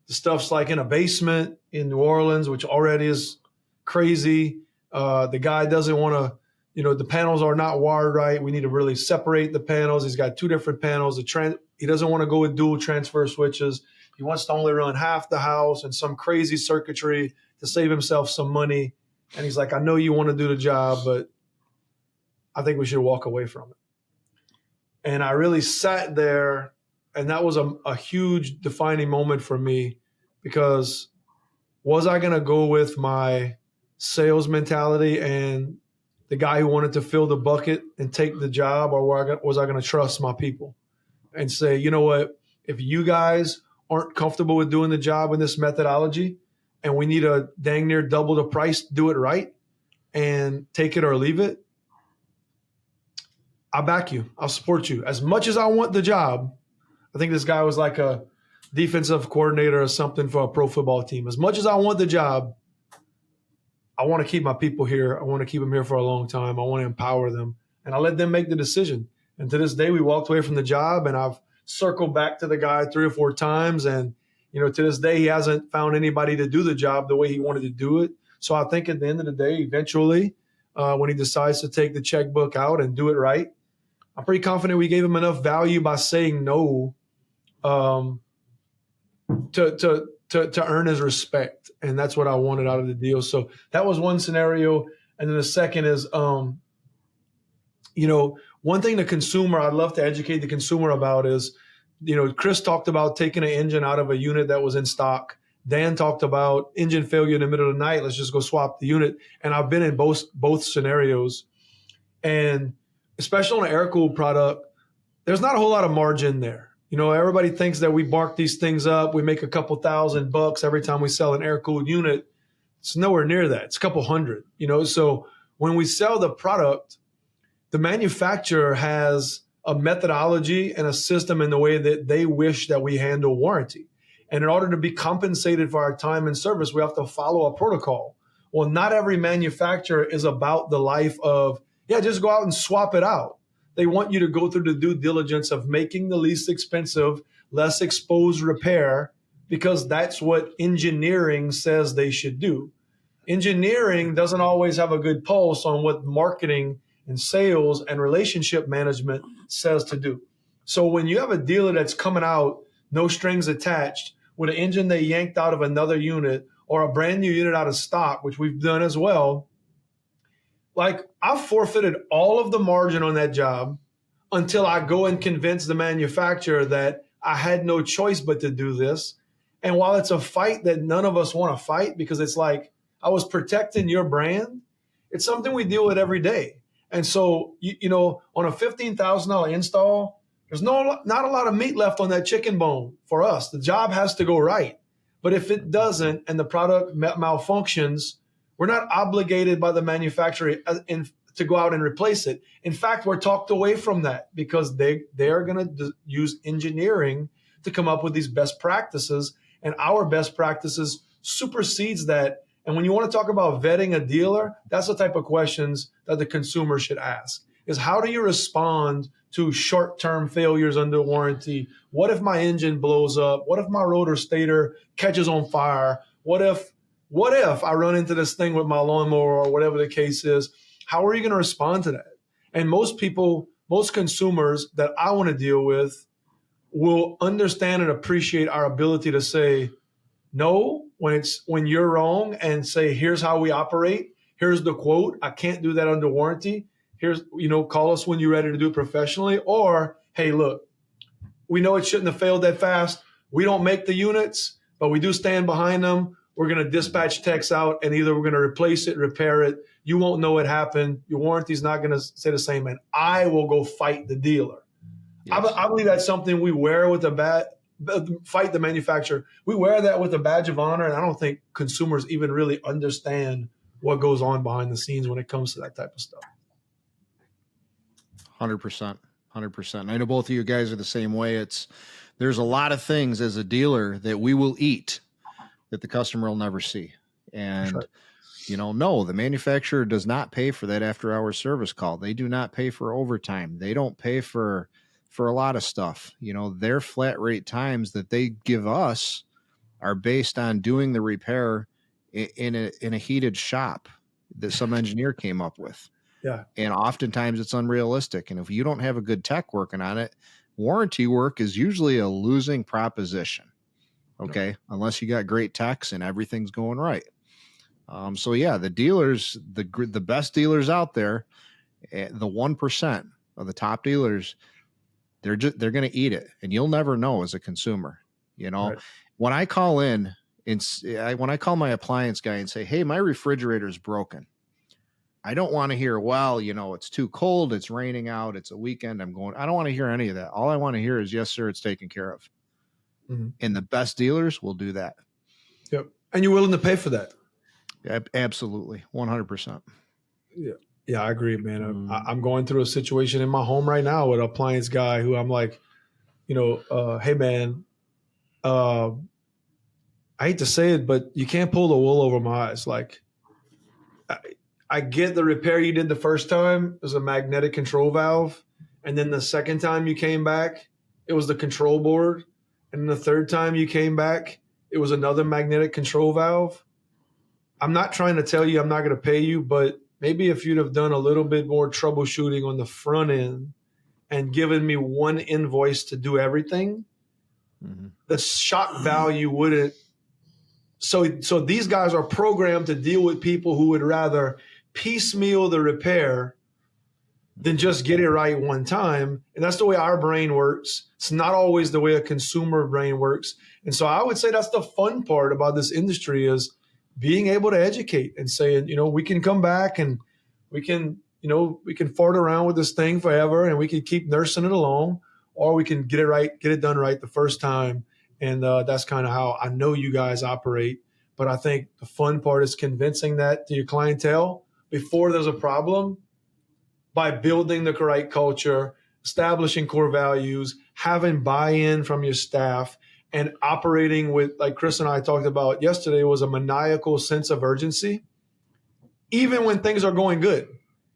Speaker 2: the stuff's like in a basement in New Orleans, which already is crazy. The guy doesn't want to the panels are not wired right. We need to really separate the panels. He's got two different panels. He doesn't want to go with dual transfer switches. He wants to only run half the house and some crazy circuitry to save himself some money. And he's like, I know you want to do the job, but I think we should walk away from it. And I really sat there, and that was a huge defining moment for me, because was I going to go with my sales mentality and the guy who wanted to fill the bucket and take the job, or was I going to trust my people and say, you know what, if you guys aren't comfortable with doing the job in this methodology and we need to dang near double the price to do it right and take it or leave it, I'll back you. I'll support you. As much as I want the job, I think this guy was like a defensive coordinator or something for a pro football team. As much as I want the job, I want to keep my people here. I want to keep them here for a long time. I want to empower them. And I let them make the decision. And to this day, we walked away from the job, and I've circled back to the guy 3 or 4 times. And, to this day, he hasn't found anybody to do the job the way he wanted to do it. So I think at the end of the day, eventually, when he decides to take the checkbook out and do it right, I'm pretty confident we gave him enough value by saying no to earn his respect. And that's what I wanted out of the deal. So that was one scenario. And then the second is, one thing the consumer, I'd love to educate the consumer about is, Chris talked about taking an engine out of a unit that was in stock. Dan talked about engine failure in the middle of the night. Let's just go swap the unit. And I've been in both scenarios. And especially on an air-cooled product, there's not a whole lot of margin there. Everybody thinks that we bark these things up. We make a couple $1,000 every time we sell an air-cooled unit. It's nowhere near that. It's a couple hundred, So when we sell the product, the manufacturer has a methodology and a system in the way that they wish that we handle warranty. And in order to be compensated for our time and service, we have to follow a protocol. Well, not every manufacturer is about the life of, just go out and swap it out. They want you to go through the due diligence of making the least expensive, less exposed repair, because that's what engineering says they should do. Engineering doesn't always have a good pulse on what marketing and sales and relationship management says to do. So when you have a dealer that's coming out, no strings attached, with an engine they yanked out of another unit or a brand new unit out of stock, which we've done as well, like I've forfeited all of the margin on that job until I go and convince the manufacturer that I had no choice but to do this. And while it's a fight that none of us want to fight, because it's like I was protecting your brand, it's something we deal with every day. And so, on a $15,000 install, there's not a lot of meat left on that chicken bone for us. The job has to go right. But if it doesn't and the product malfunctions, we're not obligated by the manufacturer to go out and replace it. In fact, we're talked away from that because they are going to use engineering to come up with these best practices, and our best practices supersedes that. And when you want to talk about vetting a dealer, that's the type of questions that the consumer should ask, is how do you respond to short-term failures under warranty? What if my engine blows up? What if my rotor stator catches on fire? What if I run into this thing with my lawnmower or whatever the case is? How are you going to respond to that? And most consumers that I want to deal with will understand and appreciate our ability to say no when you're wrong, and say, here's how we operate. Here's the quote. I can't do that under warranty. Here's, call us when you're ready to do it professionally. Or, hey, look, we know it shouldn't have failed that fast. We don't make the units, but we do stand behind them. We're going to dispatch techs out, and either we're going to replace it, repair it. You won't know it happened. Your warranty's not going to say the same, and I will go fight the dealer. Yes. I believe that's something we wear with fight the manufacturer. We wear that with a badge of honor, and I don't think consumers even really understand what goes on behind the scenes when it comes to that type of stuff.
Speaker 1: 100%. I know both of you guys are the same way. There's a lot of things as a dealer that we will eat that the customer will never see. And, right. No, the manufacturer does not pay for that after-hours service call. They do not pay for overtime. They don't pay for a lot of stuff. Their flat rate times that they give us are based on doing the repair in a heated shop that some engineer came up with.
Speaker 2: Yeah.
Speaker 1: And oftentimes it's unrealistic. And if you don't have a good tech working on it, warranty work is usually a losing proposition. Okay. Unless you got great techs and everything's going right. So yeah, the dealers, the best dealers out there, the 1% of the top dealers, they're going to eat it, and you'll never know as a consumer.
Speaker 2: Right.
Speaker 1: When I call in when I call my appliance guy and say, "Hey, my refrigerator is broken," I don't want to hear, "Well, it's too cold, it's raining out, it's a weekend, I don't want to hear any of that. All I want to hear is, "Yes, sir, it's taken care of."
Speaker 2: Mm-hmm.
Speaker 1: And the best dealers will do that.
Speaker 2: Yep. And you're willing to pay for that.
Speaker 1: Absolutely. 100%.
Speaker 2: Yeah. Yeah, I agree, man. I'm going through a situation in my home right now with an appliance guy who I'm like, hey, man, I hate to say it, but you can't pull the wool over my eyes. Like, I get the repair you did the first time. It was a magnetic control valve. And then the second time you came back, it was the control board. And then the third time you came back, it was another magnetic control valve. I'm not trying to tell you I'm not going to pay you, but maybe if you'd have done a little bit more troubleshooting on the front end and given me one invoice to do everything, the shock value wouldn't. So these guys are programmed to deal with people who would rather piecemeal the repair than just get it right one time. And that's the way our brain works. It's not always the way a consumer brain works. And so I would say that's the fun part about this industry is being able to educate and saying, we can come back and we can fart around with this thing forever and we can keep nursing it along, or we can get it done right the first time. And that's kind of how I know you guys operate. But I think the fun part is convincing that to your clientele before there's a problem by building the correct culture, establishing core values, having buy-in from your staff, and operating with, like Chris and I talked about yesterday, was a maniacal sense of urgency, even when things are going good.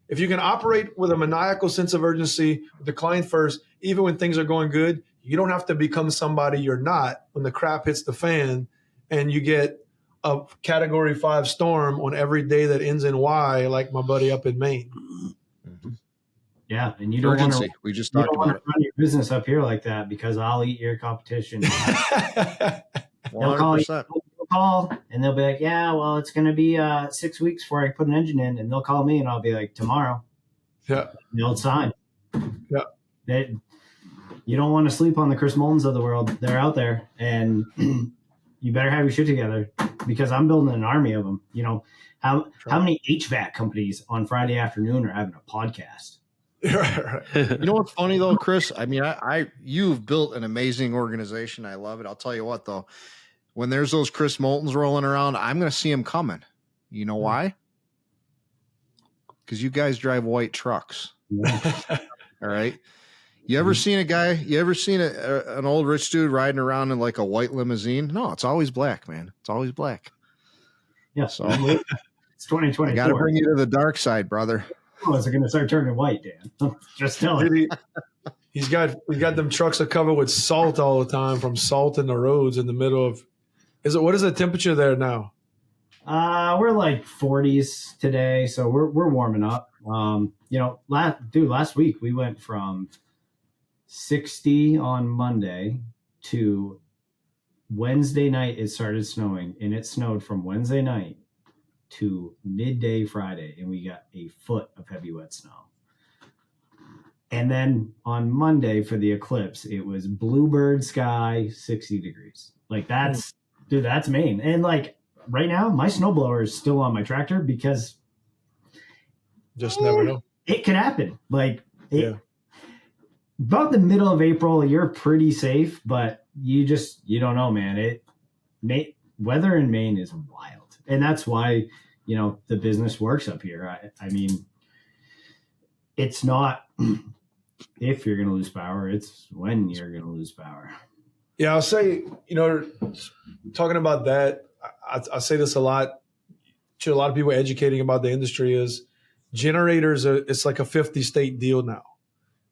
Speaker 2: If you can operate with a maniacal sense of urgency with the client first, even when things are going good, you don't have to become somebody you're not when the crap hits the fan and you get a Category 5 storm on every day that ends in Y, like my buddy up in Maine.
Speaker 3: Yeah, and you don't want to.
Speaker 1: We just talked about it.
Speaker 3: Run your business up here like that because I'll eat your competition.
Speaker 1: 100%.
Speaker 3: They'll call and they'll be like, "Yeah, well, it's going to be 6 weeks before I put an engine in," and they'll call me and I'll be like, "Tomorrow."
Speaker 2: Yeah,
Speaker 3: they'll sign.
Speaker 2: Yeah,
Speaker 3: you don't want to sleep on the Chris Moultons of the world. They're out there, and you better have your shit together because I'm building an army of them. How many HVAC companies on Friday afternoon are having a podcast?
Speaker 2: Right.
Speaker 1: You know what's funny though, Chris? I mean, you've built an amazing organization. I love it. I'll tell you what though, when there's those Chris Moultons rolling around, I'm going to see them coming. You know why? Because you guys drive white trucks. All right. You ever seen an old rich dude riding around in like a white limousine? No, it's always black, man. It's always black.
Speaker 3: Yeah. So it's 2024.
Speaker 1: I got to bring you to the dark side, brother.
Speaker 3: Oh, is it going to start turning white, Dan? Just tell me.
Speaker 2: He's got them trucks that covered with salt all the time from salt in the roads in the middle of. What is the temperature there now?
Speaker 3: We're like 40s today, so we're warming up. Last week we went from 60 on Monday to Wednesday night. It started snowing, and it snowed from Wednesday night to midday Friday, and we got a foot of heavy wet snow. And then on Monday for the eclipse, it was bluebird sky, 60 degrees. Like that's Maine. And like right now, my snowblower is still on my tractor because
Speaker 2: just never know.
Speaker 3: It can happen. About the middle of April, you're pretty safe, but you don't know, man. Weather in Maine is wild. And that's why, the business works up here. I mean, it's not if you're going to lose power, it's when you're going to lose power.
Speaker 2: Yeah, I'll say, talking about that, I say this a lot to a lot of people educating about the industry is generators, it's like a 50-state deal now.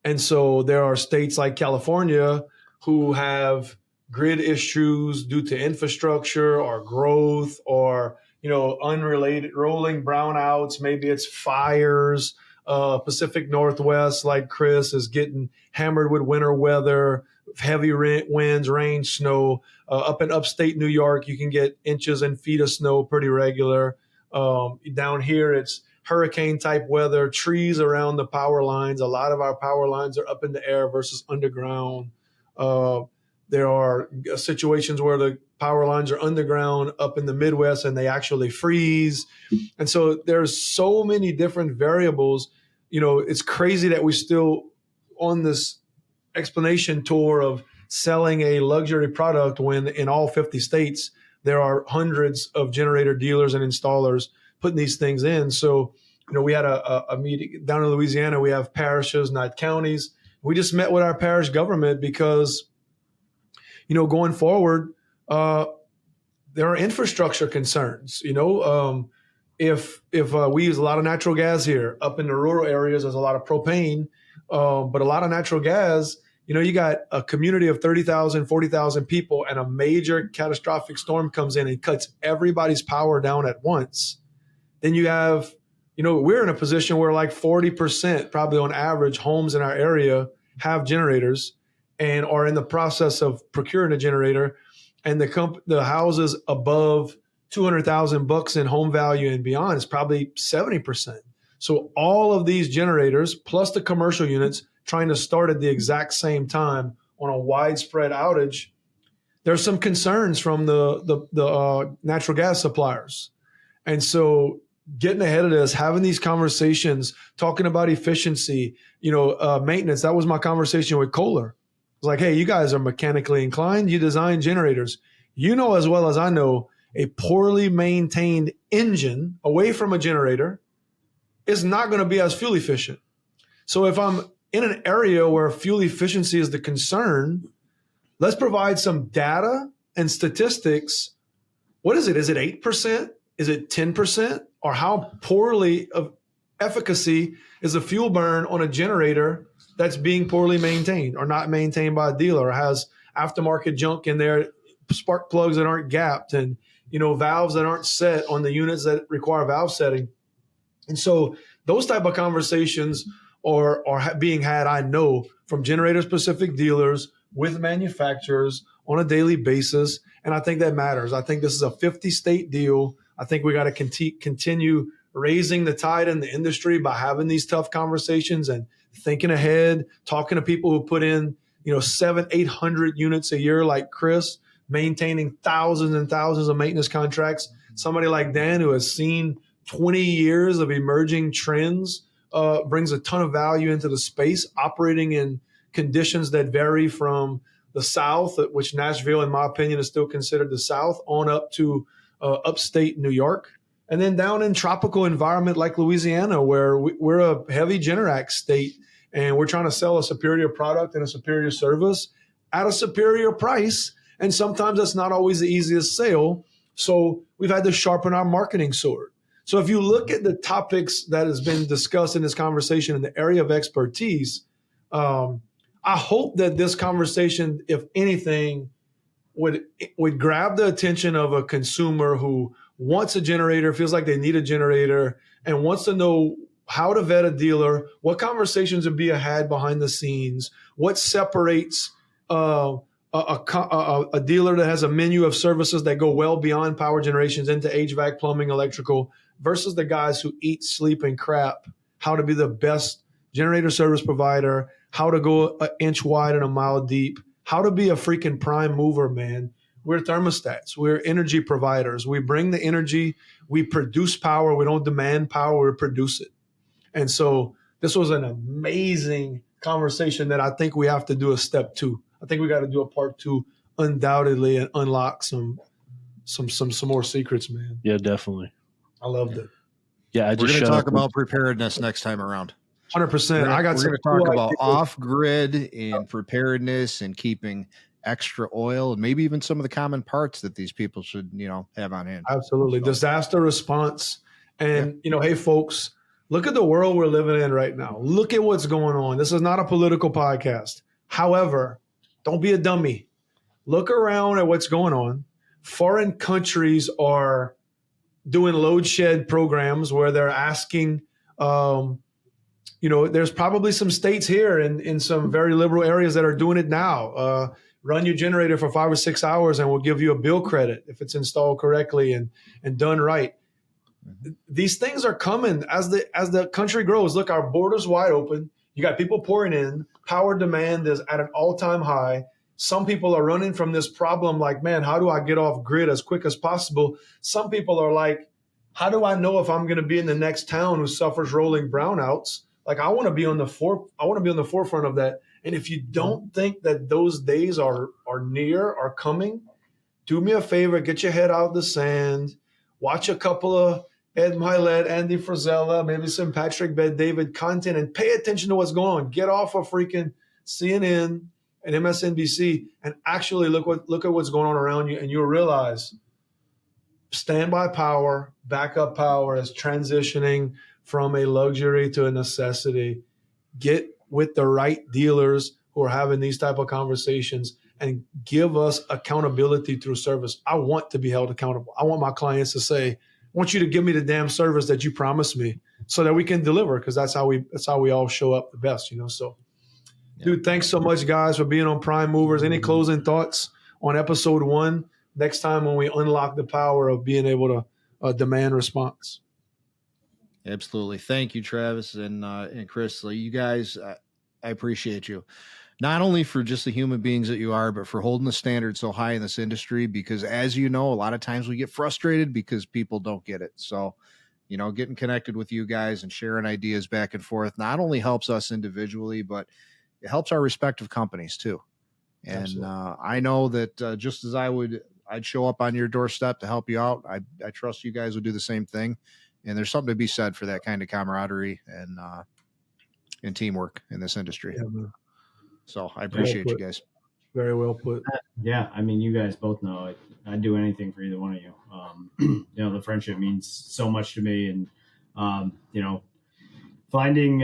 Speaker 2: And so there are states like California who have grid issues due to infrastructure or growth or, unrelated rolling brownouts. Maybe it's fires. Pacific Northwest, like Chris, is getting hammered with winter weather, heavy winds, rain, snow. Up in upstate New York, you can get inches and feet of snow pretty regular. Down here, it's hurricane type weather, trees around the power lines. A lot of our power lines are up in the air versus underground. There are situations where the power lines are underground up in the Midwest and they actually freeze. And so there's so many different variables. It's crazy that we're still on this explanation tour of selling a luxury product when in all 50 states, there are hundreds of generator dealers and installers putting these things in. So, we had a meeting down in Louisiana. We have parishes, not counties. We just met with our parish government because, going forward, there are infrastructure concerns. If we use a lot of natural gas here, up in the rural areas, there's a lot of propane, but a lot of natural gas. You got a community of 30,000, 40,000 people, and a major catastrophic storm comes in and cuts everybody's power down at once. Then you have, we're in a position where like 40%, probably on average, homes in our area have generators and are in the process of procuring a generator, and the houses above $200,000 in home value and beyond is probably 70%. So all of these generators plus the commercial units trying to start at the exact same time on a widespread outage, there's some concerns from the natural gas suppliers. And so getting ahead of this, having these conversations, talking about efficiency, maintenance. That was my conversation with Kohler. It's like, hey, you guys are mechanically inclined. You design generators. As well as I know, a poorly maintained engine away from a generator is not going to be as fuel efficient. So if I'm in an area where fuel efficiency is the concern, let's provide some data and statistics. What is it? Is it 8%? Is it 10%? Or how poorly of efficacy is a fuel burn on a generator that's being poorly maintained or not maintained by a dealer, or has aftermarket junk in there, spark plugs that aren't gapped, and valves that aren't set on the units that require valve setting. And so those type of conversations are being had, I know, from generator-specific dealers with manufacturers on a daily basis, and I think that matters. I think this is a 50-state deal. I think we got to continue raising the tide in the industry by having these tough conversations and thinking ahead, talking to people who put in, 700-800 units a year like Chris, maintaining thousands and thousands of maintenance contracts. Somebody like Dan, who has seen 20 years of emerging trends, brings a ton of value into the space, operating in conditions that vary from the South, which Nashville, in my opinion, is still considered the South, on up to upstate New York, and then down in tropical environment like Louisiana, where we're a heavy Generac state, and we're trying to sell a superior product and a superior service at a superior price. And sometimes that's not always the easiest sale. So we've had to sharpen our marketing sword. So if you look at the topics that has been discussed in this conversation in the area of expertise, I hope that this conversation, if anything, would grab the attention of a consumer who wants a generator, feels like they need a generator, and wants to know how to vet a dealer, what conversations would be had behind the scenes, what separates a dealer that has a menu of services that go well beyond power generations into HVAC, plumbing, electrical, versus the guys who eat, sleep, and crap, how to be the best generator service provider, how to go an inch wide and a mile deep, how to be a freaking prime mover, man. We're thermostats. We're energy providers. We bring the energy. We produce power. We don't demand power. We produce it. And so this was an amazing conversation that I think we have to do a step two. I think we got to do a part two undoubtedly and unlock some more secrets, man.
Speaker 4: Yeah, definitely.
Speaker 2: I loved it.
Speaker 4: Yeah,
Speaker 1: We're going to talk about preparedness next time around.
Speaker 2: 100%.
Speaker 1: We're
Speaker 2: I got
Speaker 1: going to talk about off-grid and preparedness and keeping extra oil and maybe even some of the common parts that these people should, have on hand.
Speaker 2: Absolutely. Disaster response. And, hey, folks, look at the world we're living in right now. Look at what's going on. This is not a political podcast. However, don't be a dummy. Look around at what's going on. Foreign countries are doing load shed programs where they're asking there's probably some states here in some very liberal areas that are doing it now. Run your generator for 5 or 6 hours and we'll give you a bill credit if it's installed correctly and done right. These things are coming as the country grows. Look, our border's wide open. You got people pouring in. Power demand is at an all-time high. Some people are running from this problem like, man, how do I get off grid as quick as possible? Some people are like, how do I know if I'm going to be in the next town who suffers rolling brownouts? Like, I want to be on the forefront of that. And if you don't think that those days are coming, do me a favor, get your head out of the sand, watch a couple of Ed Milet, Andy Frisella, maybe some Patrick Bet-David content, and pay attention to what's going on. Get off of freaking CNN and MSNBC and actually look at what's going on around you, and you'll realize standby power, backup power is transitioning from a luxury to a necessity. Get with the right dealers who are having these type of conversations and give us accountability through service. I want to be held accountable. I want my clients to say, I want you to give me the damn service that you promised me so that we can deliver, because that's how we all show up the best, So, dude, thanks so much, guys, for being on Prime Movers. Any closing thoughts on episode 1 next time when we unlock the power of being able to demand response?
Speaker 1: Absolutely. Thank you, Travis and Chris. You guys, I appreciate you. Not only for just the human beings that you are, but for holding the standard so high in this industry, because as you know, a lot of times we get frustrated because people don't get it. So, getting connected with you guys and sharing ideas back and forth not only helps us individually, but it helps our respective companies too. And I know that just as I'd show up on your doorstep to help you out, I trust you guys would do the same thing. And there's something to be said for that kind of camaraderie and teamwork in this industry. Yeah, so I appreciate you guys.
Speaker 2: Very well put.
Speaker 3: Yeah, I mean, you guys both know I'd do anything for either one of you. The friendship means so much to me, and finding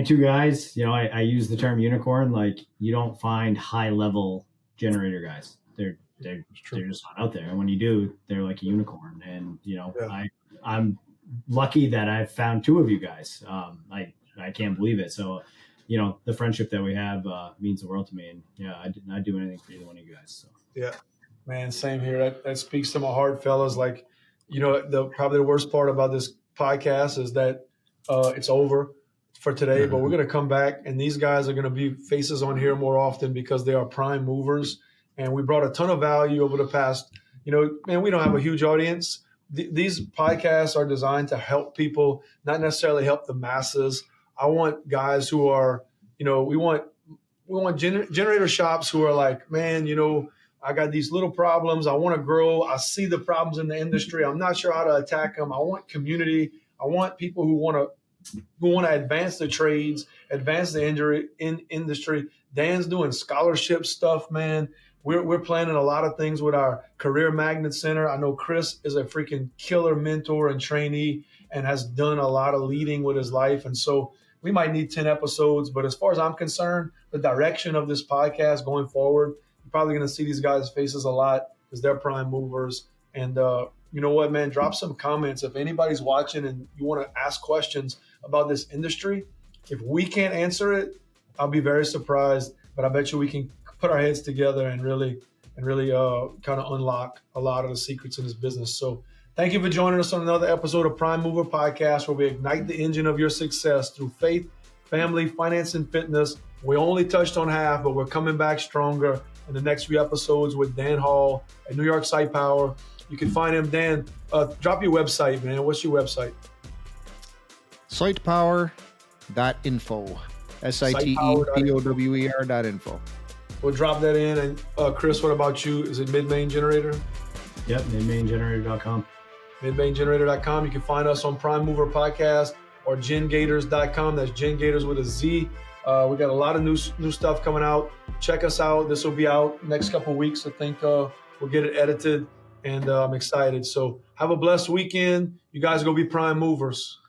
Speaker 3: two guys. I use the term unicorn. Like, you don't find high level generator guys. They're just not out there, and when you do, they're like a unicorn. And I'm lucky that I've found two of you guys. I can't believe it. So, the friendship that we have means the world to me. And I'd do anything for either one of you guys. So.
Speaker 2: Yeah, man, same here. That speaks to my heart, fellas. Like, probably the worst part about this podcast is that it's over for today, but we're going to come back, and these guys are going to be faces on here more often because they are prime movers. And we brought a ton of value over the past, man, we don't have a huge audience. These podcasts are designed to help people, not necessarily help the masses. I want guys who are, we want generator shops who are like, man, I got these little problems. I want to grow. I see the problems in the industry. I'm not sure how to attack them. I want community. I want people who want to advance the trades, advance the industry. Dan's doing scholarship stuff, man. We're planning a lot of things with our Career Magnet Center. I know Chris is a freaking killer mentor and trainee and has done a lot of leading with his life. And so we might need 10 episodes. But as far as I'm concerned, the direction of this podcast going forward, you're probably going to see these guys' faces a lot because they're prime movers. And you know what, man? Drop some comments. If anybody's watching and you want to ask questions about this industry, if we can't answer it, I'll be very surprised. But I bet you we can put our heads together and really kind of unlock a lot of the secrets in this business. So thank you for joining us on another episode of Prime Mover Podcast, where we ignite the engine of your success through faith, family, finance, and fitness. We only touched on half, but we're coming back stronger in the next few episodes with Dan Hall at New York SitePower. You can find him. Dan, drop your website, man. What's your website?
Speaker 1: SitePower.info. SitePower.info.
Speaker 2: We'll drop that in. And Chris, what about you? Is it Mid-Main Generator?
Speaker 3: Yep, midmaingenerator.com.
Speaker 2: Midmaingenerator.com. You can find us on Prime Mover Podcast or gengators.com. That's gengators with a Z. We got a lot of new stuff coming out. Check us out. This will be out next couple of weeks. I think we'll get it edited, and I'm excited. So have a blessed weekend. You guys go be prime movers.